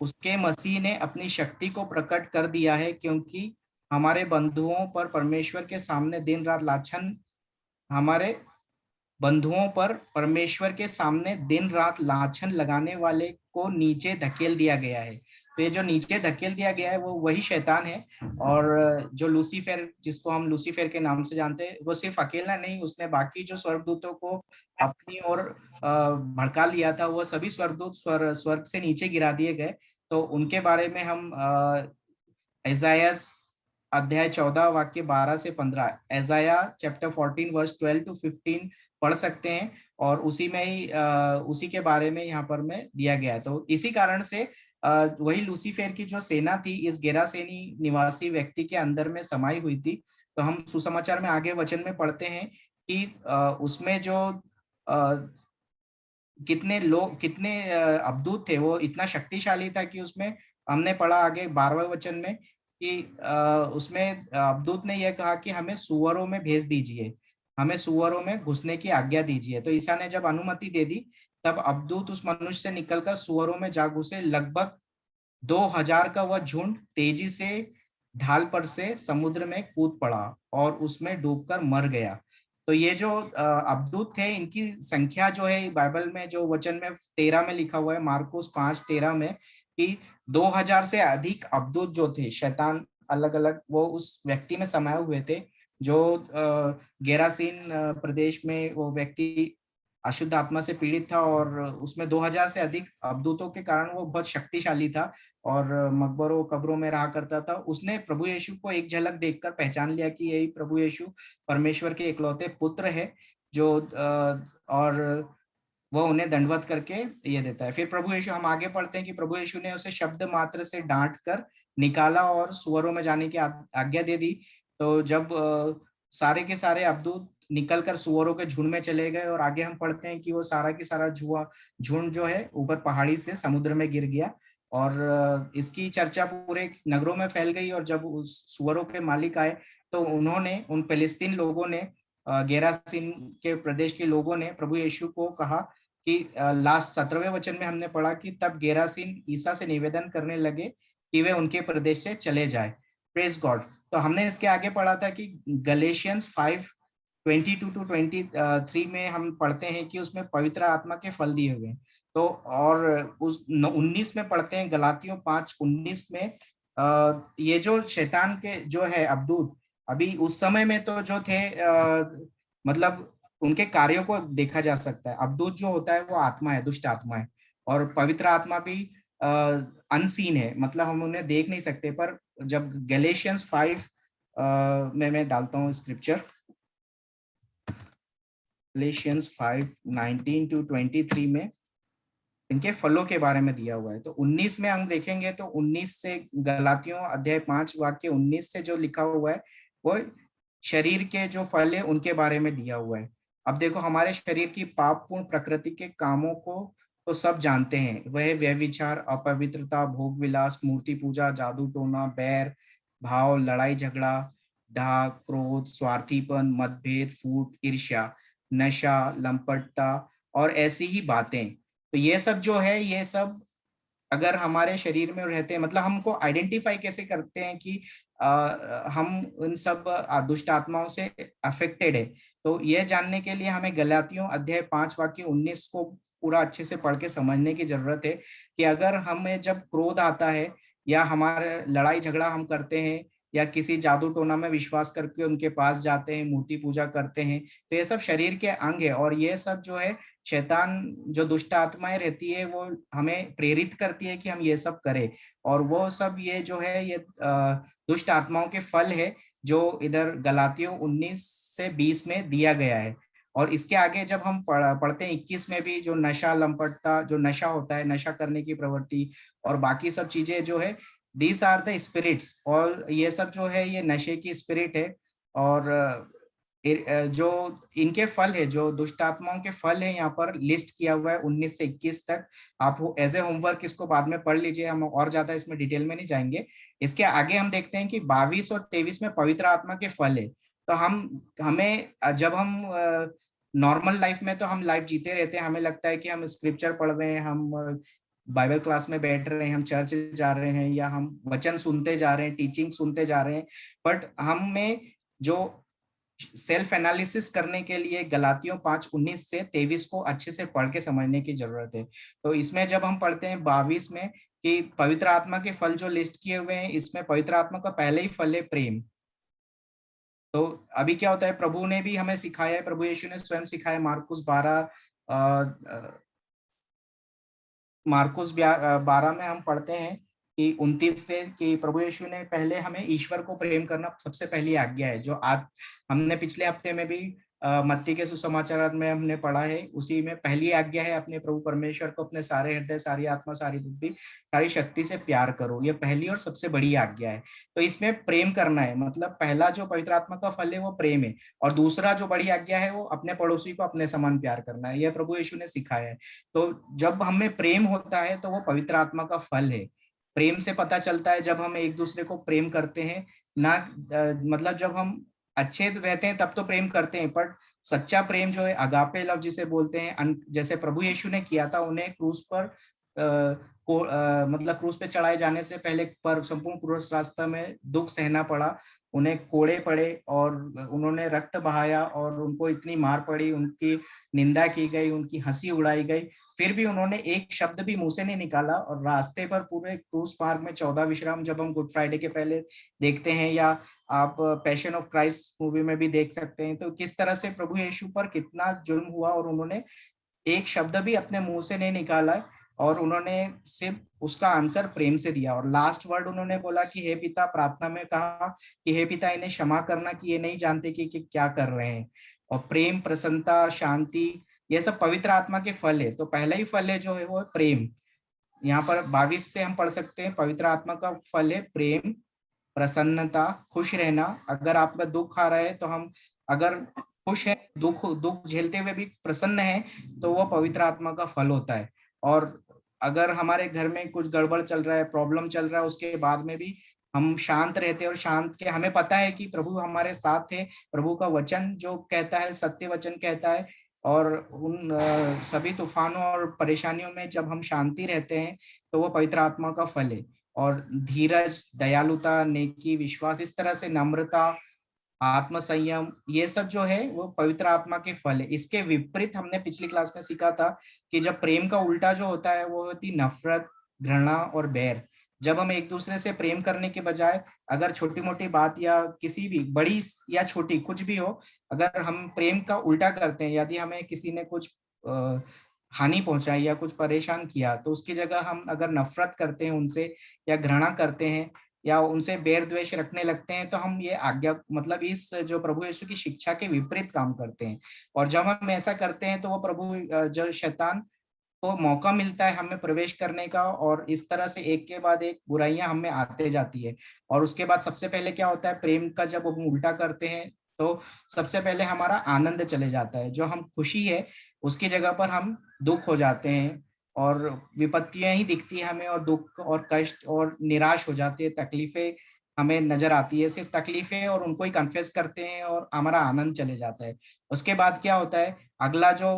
उसके मसीह ने अपनी शक्ति को प्रकट कर दिया है, क्योंकि हमारे बंधुओं पर परमेश्वर के सामने दिन रात लाछन हमारे बंधुओं पर परमेश्वर के सामने दिन रात लाछन लगाने वाले को नीचे धकेल दिया गया है। तो ये जो नीचे धकेल दिया गया है वो वही शैतान है। और जो लूसीफेर, जिसको हम लूसीफेर के नाम से जानते हैं, वो सिर्फ अकेला नहीं, उसने बाकी जो स्वर्गदूतों को अपनी ओर भड़का लिया था, वो सभी स्वर्गदूत स्वर्ग से नीचे गिरा दिए गए। तो उनके बारे में हम इज़ायाह अध्याय 14 वाक्य 12 से 15, इज़ायाह चैप्टर 14 वर्स 12-15 पढ़ सकते हैं, और उसी में ही उसी के बारे में यहाँ पर में दिया गया है। तो इसी कारण से वही लूसीफेर की जो सेना थी, इस गेरासेनी निवासी व्यक्ति के अंदर में समाई हुई थी। तो हम सुसमाचार में आगे वचन में पढ़ते हैं कि उसमें जो कितने अब्दूत थे, वो इतना शक्तिशाली था कि उसमें हमने पढ़ा आगे 12वें वचन में कि उसमें अब्दूत ने यह कहा कि हमें सुअरों में भेज दीजिए। हमें सुअरों में घुसने की आज्ञा दीजिए। तो ईसा ने जब अनुमति दे दी, तब अब्दूत उस मनुष्य से निकलकर सुअरों में जा घुसे। लगभग 2000 का वह झुंड तेजी से ढाल पर से समुद्र में कूद पड़ा और उसमें डूबकर मर गया। तो ये जो अब्दूत थे, इनकी संख्या जो है बाइबल में जो वचन में 13 में लिखा हुआ है, मार्कुस 5:13 में, कि 2000 से अधिक अब्दूत जो थे, शैतान अलग अलग वो उस व्यक्ति में समाये हुए थे, जो गेरासीन प्रदेश में वो व्यक्ति अशुद्ध आत्मा से पीड़ित था, और उसमें 2000 से अधिक अवधूतों के कारण वो बहुत शक्तिशाली था और मकबरों कब्रों में रहा करता था। उसने प्रभु यीशु को एक झलक देखकर पहचान लिया कि यही प्रभु यीशु परमेश्वर के इकलौते पुत्र है, जो और वह उन्हें दंडवत करके ये देता है। फिर प्रभु यीशु, हम आगे पढ़ते हैं कि प्रभु यीशु ने उसे शब्द मात्र से डांट कर निकाला और सुअरों में जाने की आज्ञा दे दी। तो जब सारे के सारे अब्दूत निकलकर सुअरों के झुंड में चले गए, और आगे हम पढ़ते हैं कि वो सारा की सारा झुंड जो है ऊपर पहाड़ी से समुद्र में गिर गया, और इसकी चर्चा पूरे नगरों में फैल गई। और जब उस सुअरों के मालिक आए, तो उन्होंने, उन फिलिस्तीन लोगों ने, गेरासीन के प्रदेश के लोगों ने प्रभु यीशु को कहा कि लास्ट 17वें वचन में हमने पढ़ा कि तब गेरासीन ईसा से निवेदन करने लगे कि वे उनके प्रदेश से चले जाए। Praise God. तो हमने इसके आगे पढ़ा था कि गलेशियंस 5:22-23 में हम पढ़ते हैं कि उसमें पवित्र आत्मा के फल दिए हुए हैं। तो और उस 19 में पढ़ते हैं, गलातियों 5:19 में, ये जो शैतान के जो है अब्दूत, अभी उस समय में तो जो थे मतलब उनके कार्यों को देखा जा सकता है। अब्दूत जो होता है वो आत्मा है, दुष्ट आत्मा है, और पवित्र आत्मा भी अनसीन है, मतलब हम उन्हें देख नहीं सकते। पर जब गैलेशियंस 5 में मैं डालता हूँ स्क्रिप्चर, गैलेशियंस 5:19-23 में इनके फलों के बारे में दिया हुआ है। तो 19 में हम देखेंगे तो 19 से, गलातियों अध्याय 5 वाक्य 19 से जो लिखा हुआ है वो शरीर के जो फल है उनके बारे में दिया हुआ है। अब देखो, हमारे शरीर की पापपूर्ण प्रकृति के कामों को तो सब जानते हैं। वह व्यभिचार, अपवित्रता, भोग विलास, मूर्ति पूजा, जादू टोना, बैर भाव, लड़ाई झगड़ा, डाह, क्रोध, स्वार्थीपन, मतभेद, फूट, ईर्ष्या, नशा, लंपटता और ऐसी ही बातें। तो ये सब जो है, ये सब अगर हमारे शरीर में रहते हैं, मतलब हमको आइडेंटिफाई कैसे करते हैं कि हम उन सब दुष्ट आत्माओं से अफेक्टेड है। तो ये जानने के लिए हमें गलातियों अध्याय 5 वाक्य 19 को पूरा अच्छे से पढ़ के समझने की जरूरत है कि अगर हमें जब क्रोध आता है, या हमारे लड़ाई झगड़ा हम करते हैं, या किसी जादू टोना में विश्वास करके उनके पास जाते हैं, मूर्ति पूजा करते हैं, तो ये सब शरीर के अंग है। और ये सब जो है, शैतान जो दुष्ट आत्माएं रहती है वो हमें प्रेरित करती है कि हम ये सब करें। और वो सब ये जो है, ये दुष्ट आत्माओं के फल है, जो इधर गलातियों 19 से 20 में दिया गया है। और इसके आगे जब हम पढ़ते हैं 21 में भी, जो नशा, लंपटता, जो नशा होता है, नशा करने की प्रवृत्ति और बाकी सब चीजें जो है, दीज आर द स्पिरिट्स। और ये सब जो है, ये नशे की स्पिरिट है। और जो इनके फल है, जो दुष्ट आत्माओं के फल है, यहाँ पर लिस्ट किया हुआ है 19 से 21 तक। आप एज ए होमवर्क इसको बाद में पढ़ लीजिए, हम और ज्यादा इसमें डिटेल में नहीं जाएंगे। इसके आगे हम देखते हैं कि 22 और 23 में पवित्र आत्मा के फल है। तो हमें जब हम नॉर्मल लाइफ में तो हम लाइफ जीते रहते हैं, हमें लगता है कि हम स्क्रिप्चर पढ़ रहे हैं, हम बाइबल क्लास में बैठ रहे हैं, हम चर्च जा रहे हैं, या हम वचन सुनते जा रहे हैं, टीचिंग सुनते जा रहे हैं। बट हमें जो सेल्फ एनालिसिस करने के लिए गलातियों 5:19 से 23 को अच्छे से पढ़ के समझने की जरूरत है। तो इसमें जब हम पढ़ते हैं 22 में कि पवित्र आत्मा के फल जो लिस्ट किए हुए हैं, इसमें पवित्र आत्मा का पहले ही फल है प्रेम। तो अभी क्या होता है, प्रभु ने भी हमें सिखाया है, प्रभु यीशु ने स्वयं सिखाया। मार्कुस 12 में हम पढ़ते हैं कि 29 से, कि प्रभु यीशु ने पहले हमें ईश्वर को प्रेम करना सबसे पहली आज्ञा है। जो आज हमने पिछले हफ्ते में भी मत्ती के सुसमाचार में हमने पढ़ा है, उसी में पहली आज्ञा है, अपने प्रभु परमेश्वर को अपने सारे हृदय, सारी आत्मा, सारी बुद्धि, सारी शक्ति से प्यार करो। ये पहली और सबसे बड़ी आज्ञा है। तो इसमें प्रेम करना है, मतलब पहला जो पवित्र आत्मा का फल है वो प्रेम है। और दूसरा जो बड़ी आज्ञा है वो अपने पड़ोसी को अपने समान प्यार करना है। यह प्रभु यीशु ने सिखाया है। तो जब हमें प्रेम होता है तो वो पवित्र आत्मा का फल है। प्रेम से पता चलता है जब हम एक दूसरे को प्रेम करते हैं, ना मतलब जब हम अच्छे रहते हैं तब तो प्रेम करते हैं, पर सच्चा प्रेम जो है अगापे लव जिसे बोलते हैं, जैसे प्रभु यीशु ने किया था, उन्हें क्रूस पर मतलब क्रूस पे चढ़ाए जाने से पहले पर संपूर्ण क्रूस रास्ता में दुख सहना पड़ा, उन्हें कोड़े पड़े और उन्होंने रक्त बहाया और उनको इतनी मार पड़ी, उनकी निंदा की गई, उनकी हंसी उड़ाई गई, फिर भी उन्होंने एक शब्द भी मुंह से नहीं निकाला। और रास्ते पर पूरे क्रूस मार्ग में 14 विश्राम जब हम गुड फ्राइडे के पहले देखते हैं, या आप पैशन ऑफ क्राइस्ट मूवी में भी देख सकते हैं, तो किस तरह से प्रभु यीशु पर कितना जुल्म हुआ और उन्होंने एक शब्द भी अपने मुंह से नहीं निकाला, और उन्होंने सिर्फ उसका आंसर प्रेम से दिया। और लास्ट वर्ड उन्होंने बोला कि हे पिता, प्रार्थना में कहा कि हे पिता, इन्हें क्षमा करना कि ये नहीं जानते कि क्या कर रहे हैं। और प्रेम, प्रसन्नता, शांति, ये सब पवित्र आत्मा के फल है। तो पहला ही फल है जो है वो है प्रेम। यहाँ पर 22 से हम पढ़ सकते हैं, पवित्र आत्मा का फल है प्रेम, प्रसन्नता, खुश रहना। अगर आपका दुख आ रहा है तो हम अगर खुश है, दुख झेलते हुए भी प्रसन्न है, तो वो पवित्र आत्मा का फल होता है। और अगर हमारे घर में कुछ गड़बड़ चल रहा है, प्रॉब्लम चल रहा है, उसके बाद में भी हम शांत रहते हैं और शांत के हमें पता है कि प्रभु हमारे साथ है, प्रभु का वचन जो कहता है सत्य वचन कहता है। और उन सभी तूफानों और परेशानियों में जब हम शांति रहते हैं तो वो पवित्र आत्मा का फल है। और धीरज, दयालुता, नेकी, विश्वास, इस तरह से नम्रता, आत्म संयम, ये सब जो है वो पवित्र आत्मा के फल है। इसके विपरीत हमने पिछली क्लास में सीखा था कि जब प्रेम का उल्टा जो होता है वो होती नफरत, घृणा और बैर। जब हम एक दूसरे से प्रेम करने के बजाय अगर छोटी मोटी बात या किसी भी बड़ी या छोटी कुछ भी हो, अगर हम प्रेम का उल्टा करते हैं, यदि हमें किसी ने कुछ हानि पहुंचाई या कुछ परेशान किया, तो उसकी जगह हम अगर नफरत करते हैं उनसे या घृणा करते हैं या उनसे बैर द्वेष रखने लगते हैं, तो हम ये आज्ञा मतलब इस जो प्रभु यीशु की शिक्षा के विपरीत काम करते हैं। और जब हम ऐसा करते हैं तो वो प्रभु जो शैतान को मौका मिलता है हमें प्रवेश करने का, और इस तरह से एक के बाद एक बुराइयां हमें आते जाती है। और उसके बाद सबसे पहले क्या होता है, प्रेम का जब हम उल्टा करते हैं तो सबसे पहले हमारा आनंद चले जाता है, जो हम खुशी है उसकी जगह पर हम दुख हो जाते हैं, और विपत्तियां ही दिखती है हमें, और दुख और कष्ट और निराश हो जाते हैं, तकलीफें हमें नजर आती है, सिर्फ तकलीफें, और उनको ही कन्फेस करते हैं और हमारा आनंद चले जाता है। उसके बाद क्या होता है, अगला जो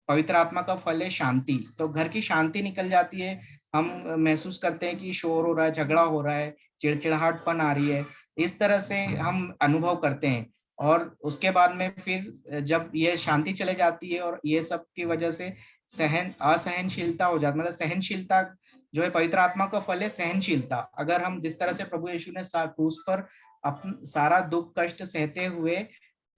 पवित्र आत्मा का फल है शांति। तो घर की शांति निकल जाती है, हम महसूस करते हैं कि शोर हो रहा है, झगड़ा हो रहा है, चिड़चिड़ाहटपन आ रही है, इस तरह से हम अनुभव करते हैं। और उसके बाद में फिर जब ये शांति चले जाती है और ये सब की वजह से असहनशीलता हो जाती है, मतलब सहनशीलता जो है पवित्र आत्मा का फल है सहनशीलता। अगर हम जिस तरह से प्रभु यीशु ने क्रूस पर अपना सारा दुख कष्ट सहते हुए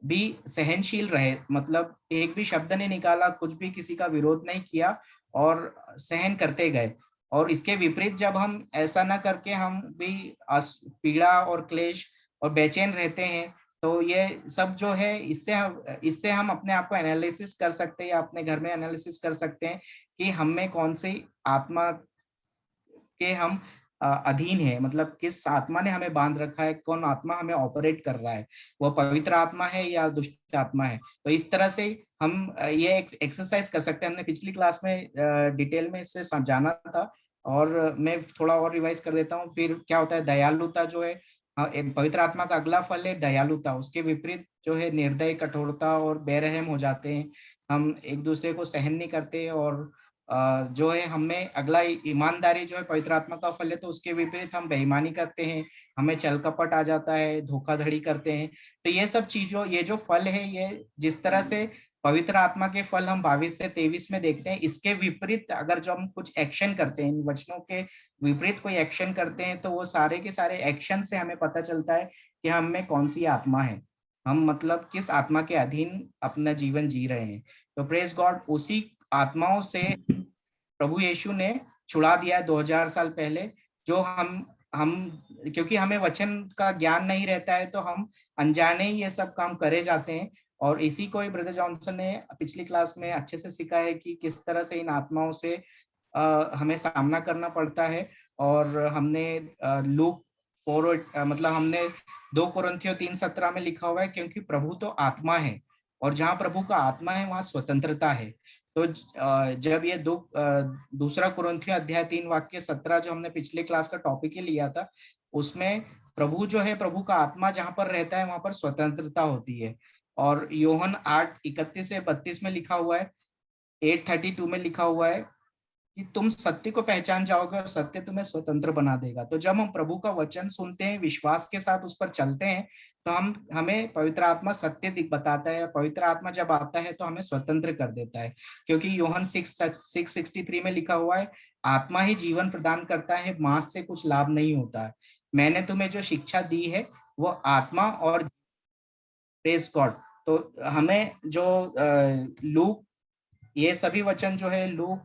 भी सहनशील रहे, मतलब एक भी शब्द नहीं निकाला, कुछ भी किसी का विरोध नहीं किया और सहन करते गए। और इसके विपरीत जब हम ऐसा ना करके हम भी पीड़ा और क्लेश और बेचैन रहते हैं, तो ये सब जो है इससे हम अपने आप को एनालिसिस कर सकते हैं, या अपने घर में एनालिसिस कर सकते हैं कि हम में कौन सी आत्मा के हम अधीन है, मतलब किस आत्मा ने हमें बांध रखा है, कौन आत्मा हमें ऑपरेट कर रहा है, वो पवित्र आत्मा है या दुष्ट आत्मा है। तो इस तरह से हम ये एक्सरसाइज कर सकते हैं। हमने पिछली क्लास में डिटेल में इससे समझाना था, और मैं थोड़ा और रिवाइज कर देता हूँ। फिर क्या होता है, दयालुता जो है पवित्र आत्मा का अगला फल है दयालुता। उसके विपरीत जो है निर्दय, कठोरता और बेरहम हो जाते हैं, हम एक दूसरे को सहन नहीं करते। और जो है हमें अगला ईमानदारी जो है पवित्र आत्मा का फल है, तो उसके विपरीत हम बेईमानी करते हैं, हमें छल कपट आ जाता है, धोखाधड़ी करते हैं। तो ये सब चीजों, ये जो फल है, ये जिस तरह से पवित्र आत्मा के फल हम 22 से 23 में देखते हैं, इसके विपरीत अगर जो हम कुछ एक्शन करते हैं, इन वचनों के विपरीत कोई एक्शन करते हैं, तो वो सारे के सारे एक्शन से हमें पता चलता है कि हम में कौन सी आत्मा है, हम मतलब किस आत्मा के अधीन अपना जीवन जी रहे हैं। तो प्रेज गॉड, उसी आत्माओं से प्रभु यीशु ने छुड़ा दिया है 2000 साल पहले। जो हम क्योंकि हमें वचन का ज्ञान नहीं रहता है, तो हम अनजाने ही ये सब काम करे जाते हैं। और इसी को ही ब्रदर जॉनसन ने पिछली क्लास में अच्छे से सिखा है कि किस तरह से इन आत्माओं से हमें सामना करना पड़ता है। और हमने लूक 4 मतलब हमने 2 कुरिन्थियों 3:17 में लिखा हुआ है, क्योंकि प्रभु तो आत्मा है, और जहाँ प्रभु का आत्मा है वहाँ स्वतंत्रता है। तो जब ये दूसरा कुरिन्थियों अध्याय 3 वाक्य 17 जो हमने पिछले क्लास का टॉपिक ही लिया था, उसमें प्रभु जो है, प्रभु का आत्मा जहाँ पर रहता है वहां पर स्वतंत्रता होती है। और यूहन्ना 8:31 से 32 में लिखा हुआ है, 8:32 में लिखा हुआ है कि तुम सत्य को पहचान जाओगे और सत्य तुम्हें स्वतंत्र बना देगा। तो जब हम प्रभु का वचन सुनते हैं, विश्वास के साथ उस पर चलते हैं, तो हमें पवित्र आत्मा सत्य बताता है। पवित्र आत्मा जब आता है तो हमें स्वतंत्र कर देता है, क्योंकि यूहन्ना 6:63 में लिखा हुआ है, आत्मा ही जीवन प्रदान करता है, मांस से कुछ लाभ नहीं होता है। मैंने तुम्हें जो शिक्षा दी है वो आत्मा और प्रेज गॉड। तो हमें जो लूक, ये सभी वचन जो है लूक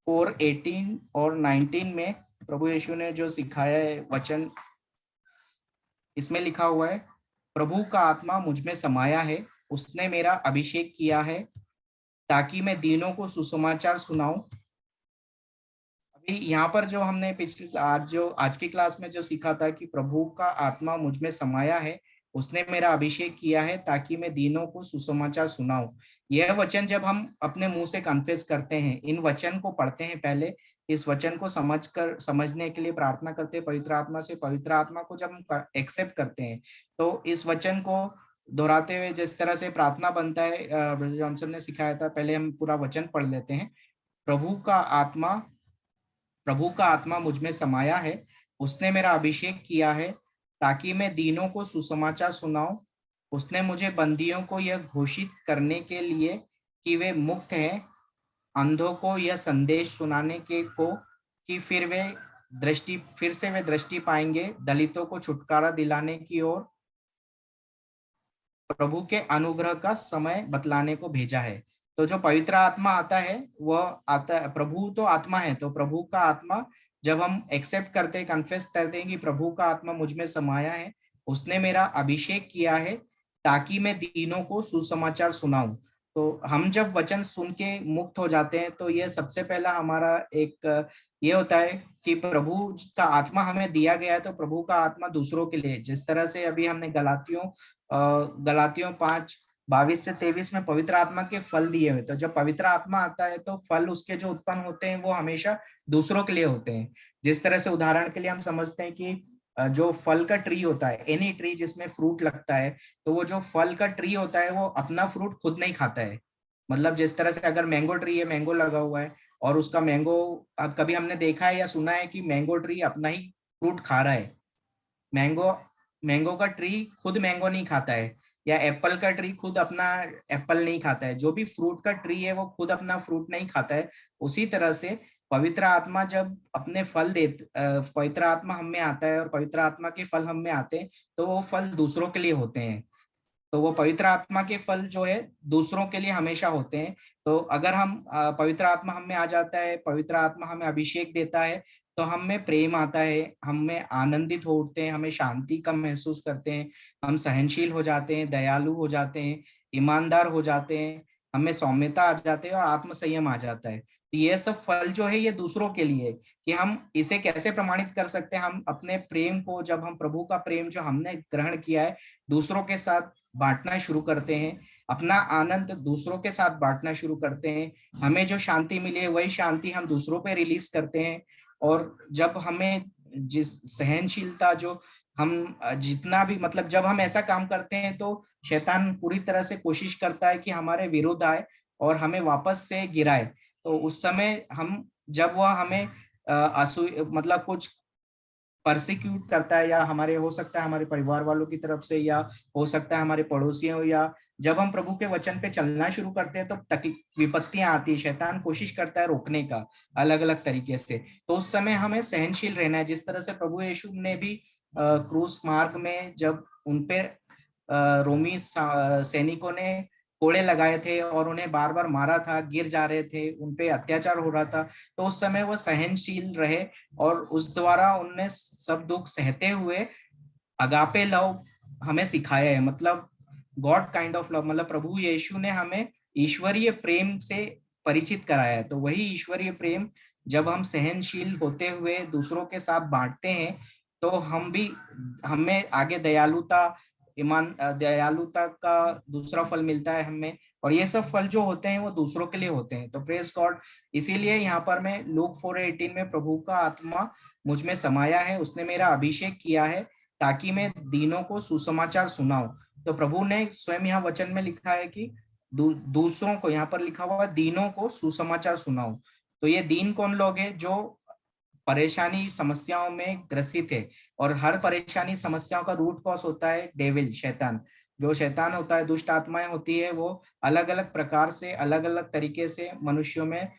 4:18 और 19 में प्रभु यीशु ने जो सिखाया है वचन, इसमें लिखा हुआ है, प्रभु का आत्मा मुझ में समाया है, उसने मेरा अभिषेक किया है ताकि मैं दीनों को सुसमाचार सुनाऊं। अभी यहाँ पर जो हमने आज की क्लास में जो सीखा था कि प्रभु का आत्मा मुझ में समाया है, उसने मेरा अभिषेक किया है ताकि मैं दीनों को सुसमाचार सुनाऊं। यह वचन जब हम अपने मुंह से कन्फेस करते हैं, इन वचन को पढ़ते हैं, पहले इस वचन को समझने के लिए प्रार्थना करते हैं पवित्र आत्मा से। पवित्र आत्मा को जब हम एक्सेप्ट करते हैं तो इस वचन को दोहराते हुए जिस तरह से प्रार्थना बनता है, ब्रदर जॉनसन ने सिखाया था। पहले हम पूरा वचन पढ़ लेते हैं। प्रभु का आत्मा मुझ में समाया है, उसने मेरा अभिषेक किया है ताकि मैं दीनों को सुसमाचार सुनाऊं। उसने मुझे बंदियों को यह घोषित करने के लिए कि वे मुक्त हैं, अंधों को यह संदेश सुनाने के को कि फिर से वे दृष्टि पाएंगे, दलितों को छुटकारा दिलाने की ओर प्रभु के अनुग्रह का समय बतलाने को भेजा है। तो जो पवित्र आत्मा आता है वह आता है, प्रभु तो आत्मा है, तो प्रभु का आत्मा जब हम एक्सेप्ट करते हैं, कन्फेस करते हैं कि प्रभु का आत्मा मुझ में समाया है, उसने मेरा अभिषेक किया है ताकि मैं दीनों को सुसमाचार सुनाऊं। तो हम जब वचन सुन के मुक्त हो जाते हैं तो ये सबसे पहला हमारा एक ये होता है कि प्रभु का आत्मा हमें दिया गया है, तो प्रभु का आत्मा दूसरों के लिए, जिस तरह से अभी हमने गलातियों 5:22-23 में पवित्र आत्मा के फल दिए हुए। तो जब पवित्र आत्मा आता है तो फल उसके जो उत्पन्न होते हैं वो हमेशा दूसरों के लिए होते हैं। जिस तरह से उदाहरण के लिए हम समझते हैं कि जो फल का ट्री होता है, एनी ट्री जिसमें फ्रूट लगता है, तो वो जो फल का ट्री होता है वो अपना फ्रूट खुद नहीं खाता है। मतलब जिस तरह से अगर मैंगो ट्री है, मैंगो लगा हुआ है और उसका मैंगो, अब कभी हमने देखा है या सुना है कि मैंगो ट्री अपना ही फ्रूट खा रहा है? मैंगो का ट्री खुद मैंगो नहीं खाता है, या एप्पल का ट्री खुद अपना एप्पल नहीं खाता है। जो भी फ्रूट का ट्री है वो खुद अपना फ्रूट नहीं खाता है। उसी तरह से पवित्र आत्मा जब अपने फल पवित्र आत्मा हम में आता है और पवित्र आत्मा के फल हम में आते हैं, तो वो फल दूसरों के लिए होते हैं। तो वो पवित्र आत्मा के फल जो है दूसरों के लिए हमेशा होते हैं। तो अगर हम पवित्र आत्मा हम में आ जाता है, पवित्र आत्मा हमें अभिषेक देता है, तो हम में प्रेम आता है, हम में आनंदित हो उठते हैं, हमें शांति का महसूस करते हैं, हम सहनशील हो जाते हैं, दयालु हो जाते हैं, ईमानदार हो जाते हैं, हमें सौम्यता आ जाती है और आत्म संयम आ जाता है। तो ये सब फल जो है ये दूसरों के लिए, कि हम इसे कैसे प्रमाणित कर सकते हैं? हम अपने प्रेम को, जब हम प्रभु का प्रेम जो हमने ग्रहण किया है दूसरों के साथ बांटना शुरू करते हैं, अपना आनंद दूसरों के साथ बांटना शुरू करते हैं, हमें जो शांति मिली है वही शांति हम दूसरों पे रिलीज करते हैं। और जब हमें जिस सहनशीलता, जो हम जितना भी, मतलब जब हम ऐसा काम करते हैं तो शैतान पूरी तरह से कोशिश करता है कि हमारे विरुद्ध आए और हमें वापस से गिराए। तो उस समय हम, जब वह हमें मतलब कुछ परसिक्यूट करता है, या हमारे, हो सकता है हमारे परिवार वालों की तरफ से, या हो सकता है हमारे पड़ोसियों, या जब हम प्रभु के वचन पे चलना शुरू करते हैं तो विपत्तियां आती है, शैतान कोशिश करता है रोकने का अलग अलग तरीके से। तो उस समय हमें सहनशील रहना है। जिस तरह से प्रभु यीशु ने भी क्रूस मार्ग में जब उनपे रोमी सैनिकों ने कोड़े लगाए थे और उन्हें बार बार मारा था, गिर जा रहे थे, उनपे अत्याचार हो रहा था, तो उस समय वो सहनशील रहे और उस द्वारा उनने सब दुख सहते हुए अगापे लव हमें सिखाया है। मतलब गॉड काइंड ऑफ लव, मतलब प्रभु यीशु ने हमें ईश्वरीय प्रेम से परिचित कराया है। तो वही ईश्वरीय प्रेम जब हम सहनशील होते हुए दूसरों के साथ बांटते हैं, तो हमें आगे दयालुता का दूसरा फल मिलता है, हमें और ये सब फल जो होते हैं वो दूसरों के लिए होते हैं। तो प्रेज गॉड, इसीलिए यहाँ पर मैं लूक 4:18 में प्रभु का आत्मा मुझ में समाया है, उसने मेरा अभिषेक किया है ताकि मैं दीनों को सुसमाचार सुनाऊं। तो प्रभु ने स्वयं यहाँ वचन में लिखा है कि दूसरों को, यहाँ पर लिखा हुआ दीनों को सुसमाचार सुनाऊं। तो ये दीन कौन लोग हैं? जो परेशानी समस्याओं में ग्रसित है। और हर परेशानी समस्याओं का रूट कॉज होता है डेविल, शैतान। जो शैतान होता है, दुष्ट आत्माएं होती है, वो अलग अलग प्रकार से, अलग अलग तरीके से मनुष्यों में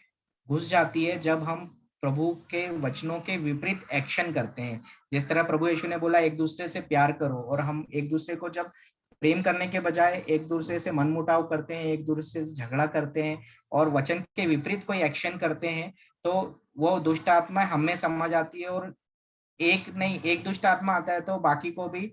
घुस जाती है जब हम प्रभु के वचनों के विपरीत एक्शन करते हैं। जिस तरह प्रभु यीशु ने बोला एक दूसरे से प्यार करो, और हम एक दूसरे को जब प्रेम करने के बजाय एक दूसरे से मनमुटाव करते हैं, एक दूसरे से झगड़ा करते हैं और वचन के विपरीत कोई एक्शन करते हैं, तो वो दुष्ट आत्मा हमें समझ आती है। और एक नहीं, एक दुष्ट आत्मा आता है तो बाकी को भी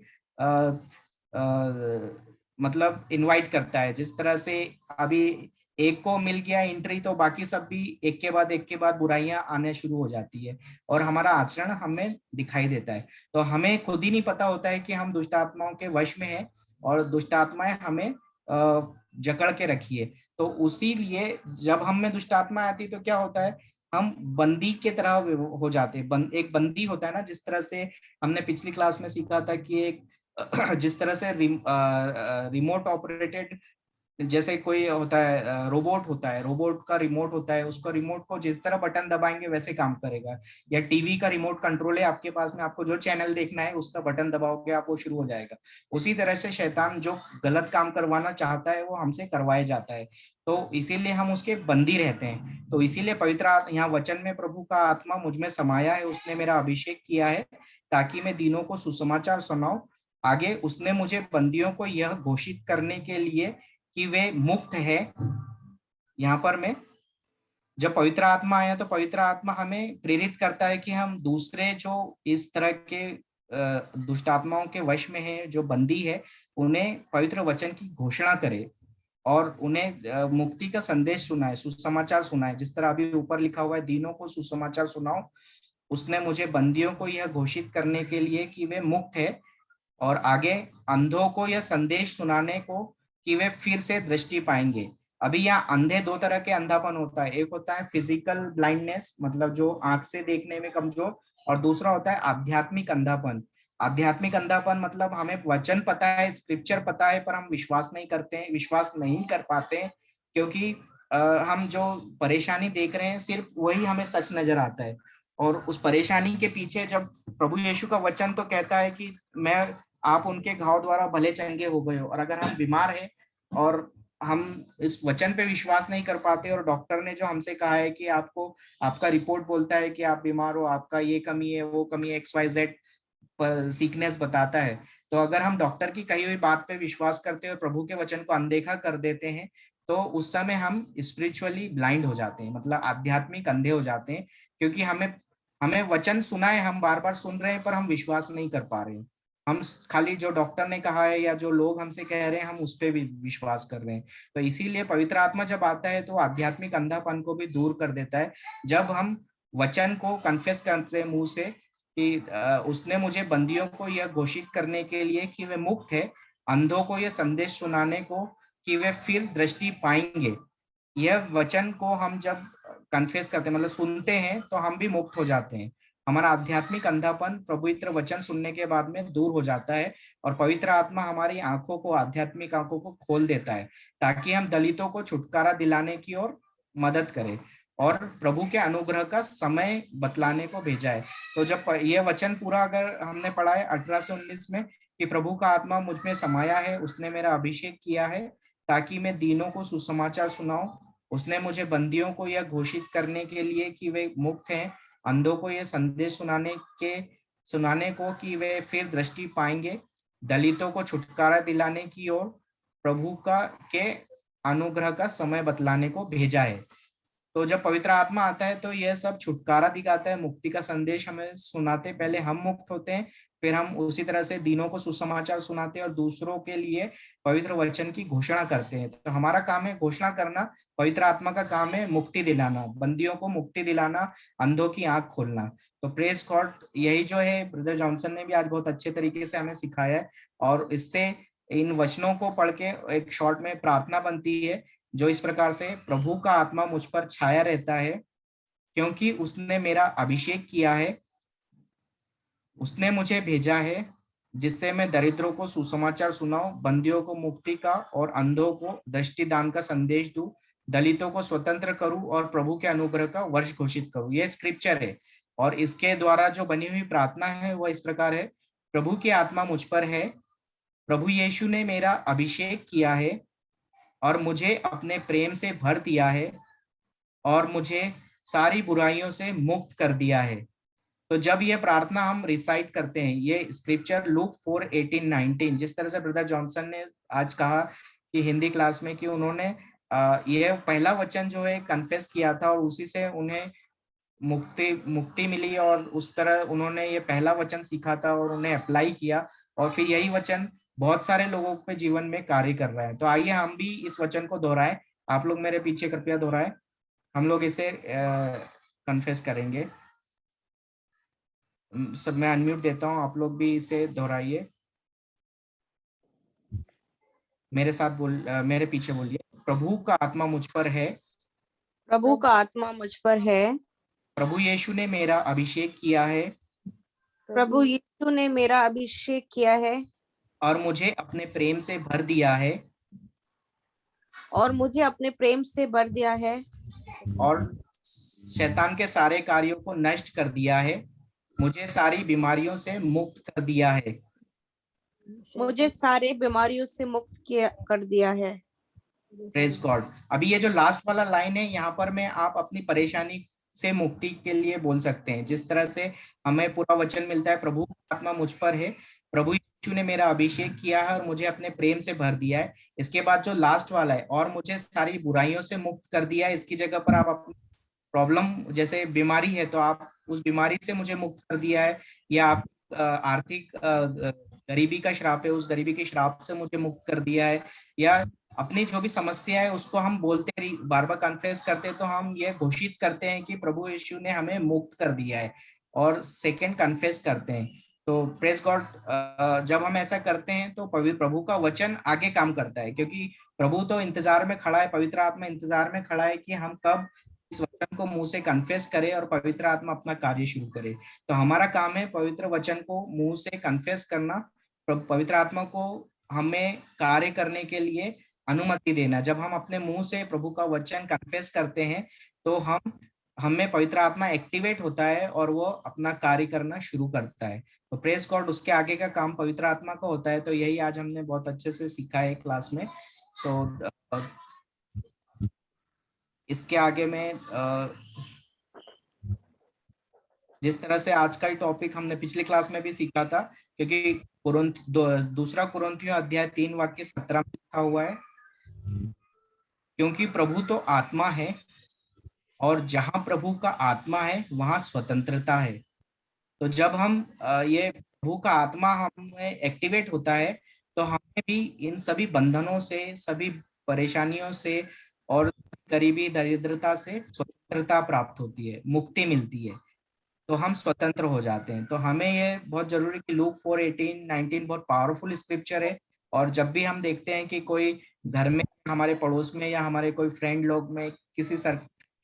मतलब इनवाइट करता है। जिस तरह से अभी एक को मिल गया एंट्री, तो बाकी सब भी एक के बाद बुराइयां आने शुरू हो जाती है और हमारा आचरण हमें दिखाई देता है। तो हमें खुद ही नहीं पता होता है कि हम दुष्ट आत्माओं के वश में हैं और दुष्ट आत्माएं हमें जकड़ के रखी है। तो उसी लिए जब हम में दुष्ट आत्मा आती तो क्या होता है, हम बंदी के तरह हो जाते हैं। एक बंदी होता है ना, जिस तरह से हमने पिछली क्लास में सीखा था कि एक जिस तरह से रिमोट ऑपरेटेड, जैसे कोई होता है रोबोट होता है, रोबोट का रिमोट होता है, उसको रिमोट को जिस तरह बटन दबाएंगे वैसे काम करेगा। या टीवी का रिमोट कंट्रोल है आपके पास में, आपको जो चैनल देखना है उसका बटन दबाओगे आप, वो शुरू हो जाएगा। उसी तरह से शैतान जो गलत काम करवाना चाहता है वो हमसे करवाया जाता है, तो इसीलिए हम उसके बंदी रहते हैं। तो इसीलिए पवित्र यहाँ वचन में प्रभु का आत्मा मुझ में समाया है, उसने मेरा अभिषेक किया है ताकि मैं दीनों को सुसमाचार सुनाऊं। आगे उसने मुझे बंदियों को यह घोषित करने के लिए कि वे मुक्त है। यहाँ पर मैं, जब पवित्र आत्मा आया तो पवित्र आत्मा हमें प्रेरित करता है कि हम दूसरे जो इस तरह के दुष्ट आत्माओं के वश में है, जो बंदी है, उन्हें पवित्र वचन की घोषणा करे और उन्हें मुक्ति का संदेश सुनाए, सुसमाचार सुनाए। जिस तरह अभी ऊपर लिखा हुआ है, दीनों को सुसमाचार सुनाओ। उसने मुझे बंदियों को यह घोषित करने के लिए कि वे मुक्त है, और आगे अंधों को यह संदेश सुनाने को कि वे फिर से दृष्टि पाएंगे। अभी यहाँ अंधे दो तरह के अंधापन होता है, एक होता है फिजिकल ब्लाइंडनेस, मतलब जो आंख से देखने में कमजोर, और दूसरा होता है आध्यात्मिक अंधापन। आध्यात्मिक अंधापन मतलब हमें वचन पता है, स्क्रिप्चर पता है, पर हम विश्वास नहीं करते हैं, विश्वास नहीं कर पाते हैं, क्योंकि हम जो परेशानी देख रहे हैं सिर्फ वही हमें सच नजर आता है। और उस परेशानी के पीछे जब प्रभु यीशु का वचन तो कहता है कि आप उनके घाव द्वारा भले चंगे हो गए हो, और अगर हम बीमार हैं और हम इस वचन पे विश्वास नहीं कर पाते, और डॉक्टर ने जो हमसे कहा है कि आपको, आपका रिपोर्ट बोलता है कि आप बीमार हो, आपका ये कमी है, वो कमी है, XYZ सीकनेस बताता है, तो अगर हम डॉक्टर की कही हुई बात पे विश्वास करते हैं और प्रभु के वचन को अनदेखा कर देते हैं, तो उस समय हम स्पिरिचुअली ब्लाइंड हो जाते हैं, मतलब आध्यात्मिक अंधे हो जाते हैं। क्योंकि हमें वचन सुना है, हम बार बार सुन रहे हैं, पर हम विश्वास नहीं कर पा रहे हैं। हम खाली जो डॉक्टर ने कहा है या जो लोग हमसे कह रहे हैं, हम उस पर भी विश्वास कर रहे हैं। तो इसीलिए पवित्र आत्मा जब आता है तो आध्यात्मिक अंधापन को भी दूर कर देता है। जब हम वचन को कन्फेस करते हैं मुंह से कि उसने मुझे बंदियों को यह घोषित करने के लिए कि वे मुक्त है, अंधों को यह संदेश सुनाने को कि वे फिर दृष्टि पाएंगे, यह वचन को हम जब कन्फेस करते हैं, मतलब सुनते हैं, तो हम भी मुक्त हो जाते हैं। हमारा आध्यात्मिक अंधापन पवित्र वचन सुनने के बाद में दूर हो जाता है, और पवित्र आत्मा हमारी आंखों को, आध्यात्मिक आंखों को खोल देता है ताकि हम दलितों को छुटकारा दिलाने की ओर मदद करें और प्रभु के अनुग्रह का समय बतलाने को भेजा है। तो जब यह वचन पूरा अगर हमने पढ़ा है 18 से 19 में कि प्रभु का आत्मा मुझ में समाया है, उसने मेरा अभिषेक किया है ताकि मैं दीनों को सुसमाचार सुनाऊं, उसने मुझे बंदियों को यह घोषित करने के लिए कि वे मुक्त हैं, अंधों को यह संदेश सुनाने को कि वे फिर दृष्टि पाएंगे, दलितों को छुटकारा दिलाने की ओर प्रभु के अनुग्रह का समय बतलाने को भेजा है। तो जब पवित्र आत्मा आता है तो यह सब छुटकारा दिखाता है, मुक्ति का संदेश हमें सुनाते, पहले हम मुक्त होते हैं, फिर हम उसी तरह से दीनों को सुसमाचार सुनाते हैं और दूसरों के लिए पवित्र वचन की घोषणा करते हैं। तो हमारा काम है घोषणा करना, पवित्र आत्मा का काम है मुक्ति दिलाना, बंदियों को मुक्ति दिलाना, अंधों की आंख खोलना। तो प्रेज गॉड, यही जो है ब्रदर जॉनसन ने भी आज बहुत अच्छे तरीके से हमें सिखाया है, और इससे इन वचनों को पढ़ के एक शॉर्ट में प्रार्थना बनती है जो इस प्रकार से प्रभु का आत्मा मुझ पर छाया रहता है, क्योंकि उसने मेरा अभिषेक किया है, उसने मुझे भेजा है, जिससे मैं दरिद्रों को सुसमाचार सुनाऊं, बंदियों को मुक्ति का और अंधों को दृष्टिदान का संदेश दूं, दलितों को स्वतंत्र करूं और प्रभु के अनुग्रह का वर्ष घोषित करूं। ये स्क्रिप्चर है और इसके द्वारा जो बनी हुई प्रार्थना है वह इस प्रकार है। प्रभु की आत्मा मुझ पर है, प्रभु यीशु ने मेरा अभिषेक किया है और मुझे अपने प्रेम से भर दिया है और मुझे सारी बुराइयों से मुक्त कर दिया है। तो जब ये प्रार्थना हम रिसाइट करते हैं, ये स्क्रिप्चर लूक 4:18-19, जिस तरह से ब्रदर जॉनसन ने आज कहा कि हिंदी क्लास में कि उन्होंने ये पहला वचन जो है कन्फेस किया था और उसी से उन्हें मुक्ति मिली और उस तरह उन्होंने ये पहला वचन सीखा था और उन्हें अप्लाई किया और फिर यही वचन बहुत सारे लोगों के जीवन में कार्य कर रहा है। तो आइए हम भी इस वचन को दोहराएं। आप लोग मेरे पीछे कृपया दोहराएं। हम लोग इसे कन्फेस करेंगे। सब मैं अनम्यूट देता हूं, आप लोग भी इसे दोहराइए। मेरे साथ मेरे पीछे बोलिए। प्रभु का आत्मा मुझ पर है, प्रभु का आत्मा मुझ पर है, प्रभु यीशु ने मेरा अभिषेक किया है प्रभु यीशु ने मेरा अभिषेक किया है और मुझे अपने प्रेम से भर दिया है और मुझे अपने प्रेम से भर दिया है और शैतान के सारे कार्यों को नष्ट कर दिया है, मुझे सारी बीमारियों से मुक्त कर दिया है, मुझे सारे बीमारियों से मुक्त कर दिया है। Praise God. अभी ये जो लास्ट वाला लाइन है, यहाँ पर मैं आप अपनी परेशानी से मुक्ति के लिए बोल सकते हैं। जिस तरह से हमें पूरा वचन मिलता है, प्रभु का आत्मा मुझ पर है, प्रभु यीशु ने मेरा अभिषेक किया है और मुझे अपने प्रेम से भर दिया है। इसके बाद जो लास्ट वाला है, और मुझे सारी बुराइयों से मुक्त कर दिया है, इसकी जगह पर आप अपनी प्रॉब्लम, जैसे बीमारी है तो आप उस बीमारी से मुझे मुक्त कर दिया है, या आप आर्थिक गरीबी का श्राप है, उस गरीबी के श्राप से मुझे मुक्त कर दिया है, या अपनी जो भी समस्या है उसको हम बोलते बार बार कन्फेस करते हैं, तो हम ये घोषित करते हैं कि प्रभु यीशु ने हमें मुक्त कर दिया है और सेकंड कन्फेस करते हैं। तो प्रेज गॉड, जब हम ऐसा करते हैं तो प्रभु का वचन आगे काम करता है, क्योंकि प्रभु तो इंतजार में खड़ा है, पवित्र आत्मा इंतजार में खड़ा है कि हम कब इस वचन को मुंह से कन्फेस करें और पवित्र आत्मा अपना कार्य शुरू करे। तो हमारा काम है पवित्र वचन को मुंह से कन्फेस करना, पवित्र आत्मा को हमें कार्य करने के लिए अनुमति देना। जब हम अपने मुंह से प्रभु का वचन कन्फेस करते हैं तो हमें पवित्र आत्मा एक्टिवेट होता है और वो अपना कार्य करना शुरू करता है। तो प्रेज गॉड, उसके आगे का काम पवित्र आत्मा का होता है। तो यही आज हमने बहुत अच्छे से सीखा है क्लास में। सो इसके आगे में जिस तरह से आज का टॉपिक हमने पिछली क्लास में भी सीखा था, क्योंकि दूसरा कुरिन्थियों अध्याय 3 वाक्य 17 में लिखा हुआ है, क्योंकि प्रभु तो आत्मा है और जहां प्रभु का आत्मा है वहां स्वतंत्रता है। तो जब हम ये प्रभु का आत्मा हमें एक्टिवेट होता है तो हमें भी इन सभी बंधनों से, सभी परेशानियों से और गरीबी दरिद्रता से स्वतंत्रता प्राप्त होती है, मुक्ति मिलती है, तो हम स्वतंत्र हो जाते हैं। तो हमें ये बहुत जरूरी कि लूक 4:18-19 बहुत पावरफुल स्क्रिप्चर है। और जब भी हम देखते हैं कि कोई घर में, हमारे पड़ोस में, या हमारे कोई फ्रेंड लोग में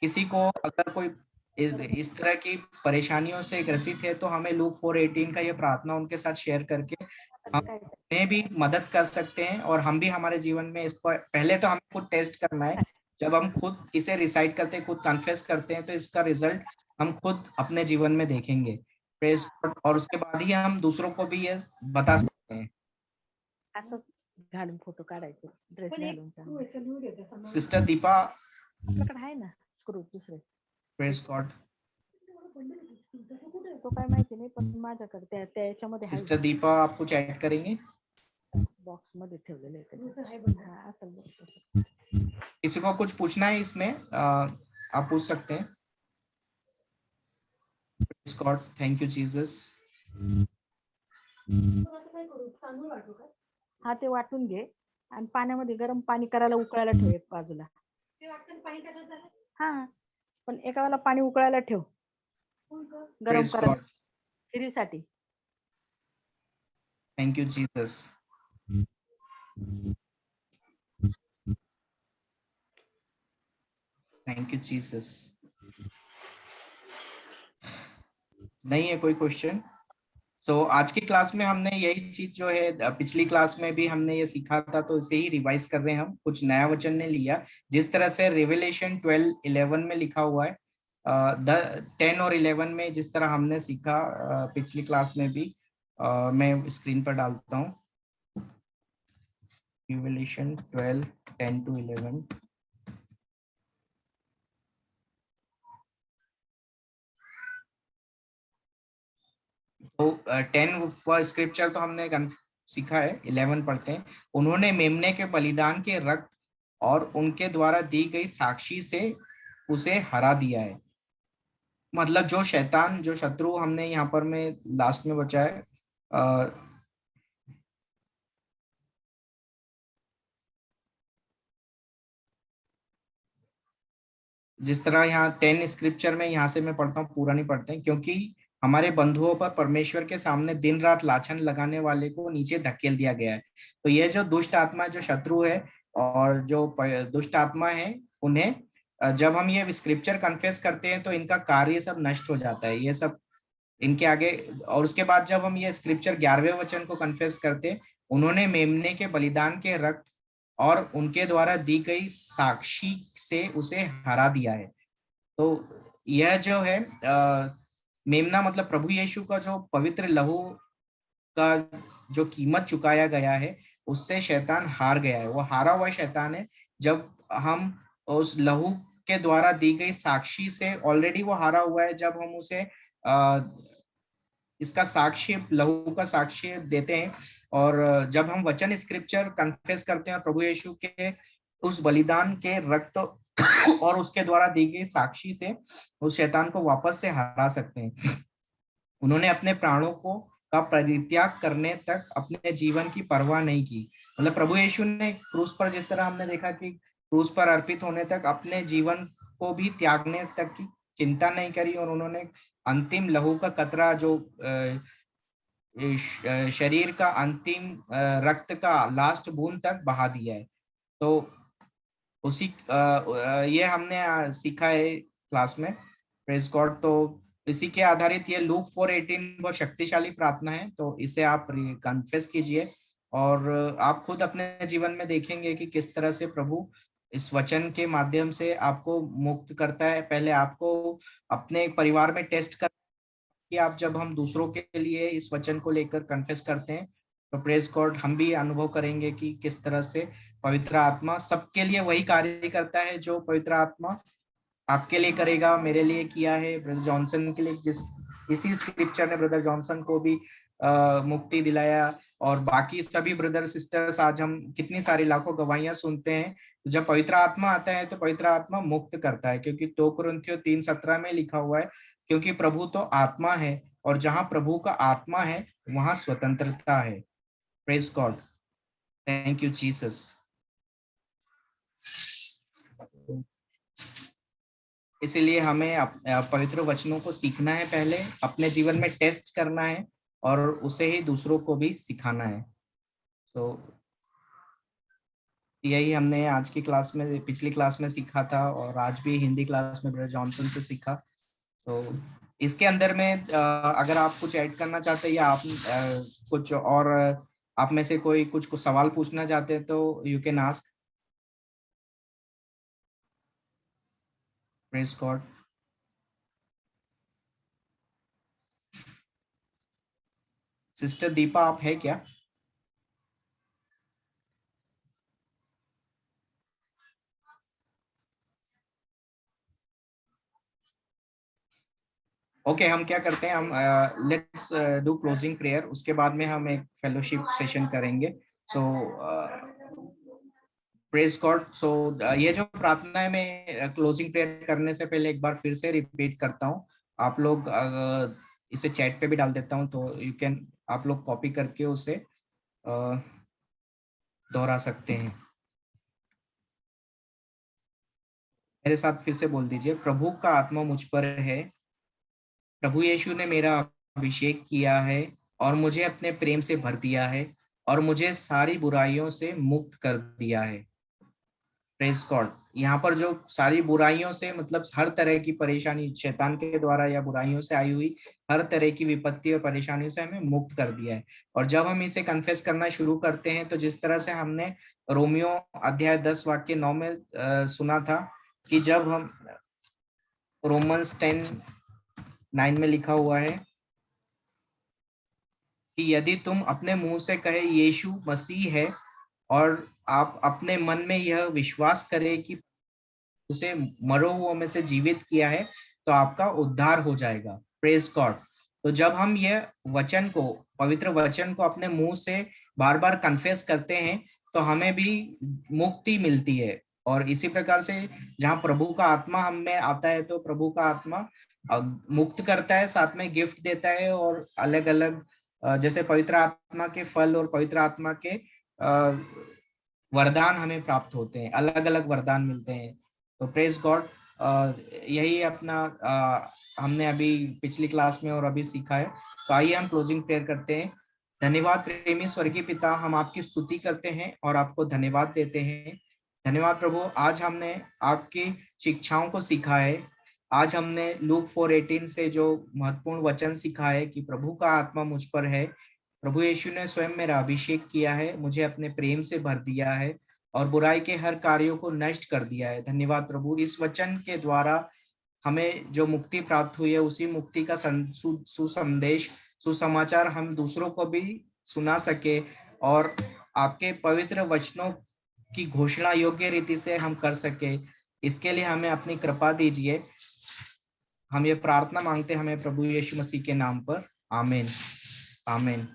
किसी को अगर कोई इस तरह की परेशानियों से ग्रसित है, तो हमें लूक 4:18 का ये प्रार्थना उनके साथ शेयर करके हमें भी मदद कर सकते हैं। और हम भी हमारे जीवन में इसको, पहले तो हमें खुद टेस्ट करना है। जब हम खुद इसे रिसाइट करते हैं, खुद कन्फेस करते हैं, तो इसका रिजल्ट हम खुद अपने जीवन में देखेंगे। Praise God. और उसके बाद ही हम दूसरों को भी ये बता सकते हैं। फोटो काढायचे, ड्रेस घालून। सिस्टर दीपा, आपल्याकडे आहे ना स्क्रू दुसरे। Praise God. तो काय माहिती नाही, पण माझ्याकडे त्याच्यामध्ये सिस्टर दीपा, आप कुछ ऐड करेंगे? बॉक्स मध्ये ठेवलेले आहे। किसी को कुछ पूछना है इसमें, आप पूछ सकते हैं। Praise God, thank you Jesus. हा, ते वाटून घे आणि पाण्यामध्ये गरम पाणी करायला उकळायला ठेव एक बाजूला। हा, पण एका वेळेला पाणी उकळायला ठेव गरम करायला खिरीसाठी। Thank you Jesus. Thank you Jesus. नहीं है कोई क्वेश्चन? सो आज की क्लास में हमने यही चीज जो है, पिछली क्लास में भी हमने ये सीखा था, तो इसे ही रिवाइज कर रहे हैं हम। कुछ नया वचन ने लिया, जिस तरह से रेवलेशन 12:11 में लिखा हुआ है, 10 और 11 में जिस तरह हमने सीखा पिछली क्लास में भी, मैं स्क्रीन पर डालता हूँ। Revelation 12, 10 to 11। तो 10 स्क्रिप्चर तो हमने सीखा है, 11 पढ़ते हैं। उन्होंने मेमने के बलिदान के रक्त और उनके द्वारा दी गई साक्षी से उसे हरा दिया है। मतलब जो शैतान, जो शत्रु हमने यहाँ पर में लास्ट में बचा है, जिस तरह यहाँ 10 स्क्रिप्चर में, यहाँ से मैं पढ़ता हूँ, पूरा नहीं पढ़ते हैं, क्योंकि हमारे बंधुओं पर परमेश्वर के सामने दिन रात लाछन लगाने वाले को नीचे धकेल दिया गया है। तो यह जो दुष्ट आत्मा, जो शत्रु है और जो दुष्ट आत्मा है, उन्हें जब हम ये स्क्रिप्चर कन्फेस करते हैं तो इनका कार्य सब नष्ट हो जाता है, ये सब इनके आगे। और उसके बाद जब हम ये स्क्रिप्चर 11वें वचन को कन्फेस करते हैं, उन्होंने मेमने के बलिदान के रक्त और उनके द्वारा दी गई साक्षी से उसे हरा दिया है। तो यह जो है मेमना मतलब प्रभु यीशु का जो पवित्र लहू का जो कीमत चुकाया गया है, उससे शैतान हार गया है। वो हारा हुआ शैतान है। जब हम उस लहू के द्वारा दी गई साक्षी से, ऑलरेडी वो हारा हुआ है। जब हम उसे इसका साक्ष्य, लहू का साक्ष्य देते हैं, और जब हम वचन स्क्रिप्चर कन्फेस करते हैं, प्रभु यीशु के उस बलिदान के रक्त और उसके द्वारा दी गई साक्षी से उस शैतान को वापस से हरा सकते हैं। उन्होंने अपने प्राणों को का परित्याग करने तक अपने जीवन की परवाह नहीं की। मतलब प्रभु यीशु ने क्रूस पर, जिस तरह हमने देखा कि क्रूस पर अर्पित होने तक अपने जीवन को भी त्यागने तक की चिंता नहीं करी, और उन्होंने अंतिम लहू का कतरा, जो शरीर का अंतिम रक्त का लास्ट बूंद तक बहा दिया है। तो उसी ये हमने सीखा है क्लास में, प्रेज गॉड। तो इसी के आधारित ये लूक 4:18 बहुत शक्तिशाली प्रार्थना है, तो इसे आप कन्फेस कीजिए, और आप खुद अपने जीवन में देखेंगे कि किस तरह से प्रभु इस वचन के माध्यम से आपको मुक्त करता है। पहले आपको अपने परिवार में टेस्ट कर कि आप, जब हम दूसरों के लिए इस वचन को लेकर कन्फेस करते हैं, तो प्रेज गॉड हम भी अनुभव करेंगे कि किस तरह से पवित्र आत्मा सबके लिए वही कार्य करता है जो पवित्र आत्मा आपके लिए करेगा, मेरे लिए किया है, ब्रदर जॉनसन के लिए, इसी स्क्रिप्चर ने ब्रदर जॉनसन को भी मुक्ति दिलाया, और बाकी सभी ब्रदर सिस्टर्स। आज हम कितनी सारी लाखों गवाहियां सुनते हैं। तो जब पवित्र आत्मा आता है तो पवित्र आत्मा मुक्त करता है, क्योंकि 2 कुरिन्थियों 3:17 में लिखा हुआ है, क्योंकि प्रभु तो आत्मा है, और जहां प्रभु का आत्मा है वहां स्वतंत्रता है। Praise God, thank you Jesus. इसीलिए हमें पवित्र वचनों को सीखना है, पहले अपने जीवन में टेस्ट करना है, और उसे ही दूसरों को भी सिखाना है। तो यही हमने आज की क्लास में, पिछली क्लास में सीखा था, और आज भी हिंदी क्लास में ब्रदर जॉनसन से सीखा। तो इसके अंदर में अगर आप कुछ ऐड करना चाहते हैं, या आप कुछ और, आप में से कोई कुछ सवाल पूछना चाहते हैं, तो you can ask. Praise God. Sister Deepa, आप है क्या? ओके, हम क्या करते हैं, हम लेट्स डू क्लोजिंग प्रेयर, उसके बाद में हम एक फेलोशिप सेशन करेंगे। सो प्रेज गॉड। सो ये जो प्रार्थना है, मैं क्लोजिंग प्रेयर करने से पहले एक बार फिर से रिपीट करता हूँ। आप लोग इसे चैट पे भी डाल देता हूँ, तो यू कैन, आप लोग कॉपी करके उसे दोहरा सकते हैं। मेरे साथ फिर से बोल दीजिए, प्रभु का आत्मा मुझ पर है, प्रभु यीशु ने मेरा अभिषेक किया है और मुझे अपने प्रेम से भर दिया है, और मुझे सारी बुराइयों से मुक्त कर दिया है। Praise God. यहाँ पर जो सारी बुराइयों से, मतलब हर तरह की परेशानी शैतान के द्वारा या बुराइयों से आई हुई हर तरह की विपत्ति और परेशानियों से हमें मुक्त कर दिया है। और जब हम इसे कन्फेस करना शुरू करते हैं, तो जिस तरह से हमने रोमियो अध्याय 10 वाक्य 9 में सुना था कि जब हम रोमन्स 10:9 में लिखा हुआ है कि यदि तुम अपने मुंह से कहे यीशु मसीह है और आप अपने मन में यह विश्वास करें कि उसे मरो हुओं में से जीवित किया है, तो आपका उद्धार हो जाएगा। Praise God. तो जब हम यह वचन को, पवित्र वचन को अपने मुंह से बार बार कन्फेस करते हैं, तो हमें भी मुक्ति मिलती है। और इसी प्रकार से जहाँ प्रभु का आत्मा हम में आता है, तो प्रभु का आत्मा मुक्त करता है, साथ में गिफ्ट देता है, और अलग अलग जैसे पवित्र आत्मा के फल और पवित्र आत्मा के वरदान हमें प्राप्त होते हैं, अलग अलग वरदान मिलते हैं। तो प्रेज गॉड, यही अपना हमने अभी पिछली क्लास में और अभी सीखा है। तो आइए हम क्लोजिंग प्रेयर करते हैं। धन्यवाद प्रेमी स्वर्गीय पिता, हम आपकी स्तुति करते हैं और आपको धन्यवाद देते हैं। धन्यवाद प्रभु, आज हमने आपकी शिक्षाओं को सीखा है। आज हमने लूक 4:18 से जो महत्वपूर्ण वचन सीखा है कि प्रभु का आत्मा मुझ पर है, प्रभु यीशु ने स्वयं मेरा अभिषेक किया है, मुझे अपने प्रेम से भर दिया है और बुराई के हर कार्यों को नष्ट कर दिया है। धन्यवाद प्रभु, इस वचन के द्वारा हमें जो मुक्ति प्राप्त हुई है, उसी मुक्ति का सुसंदेश, सुसमाचार हम दूसरों को भी सुना सके और आपके पवित्र वचनों की घोषणा योग्य रीति से हम कर सके। इसके लिए हमें अपनी कृपा दीजिए। हम ये प्रार्थना मांगते हैं हमें प्रभु यीशु मसीह के नाम पर। आमीन, आमीन।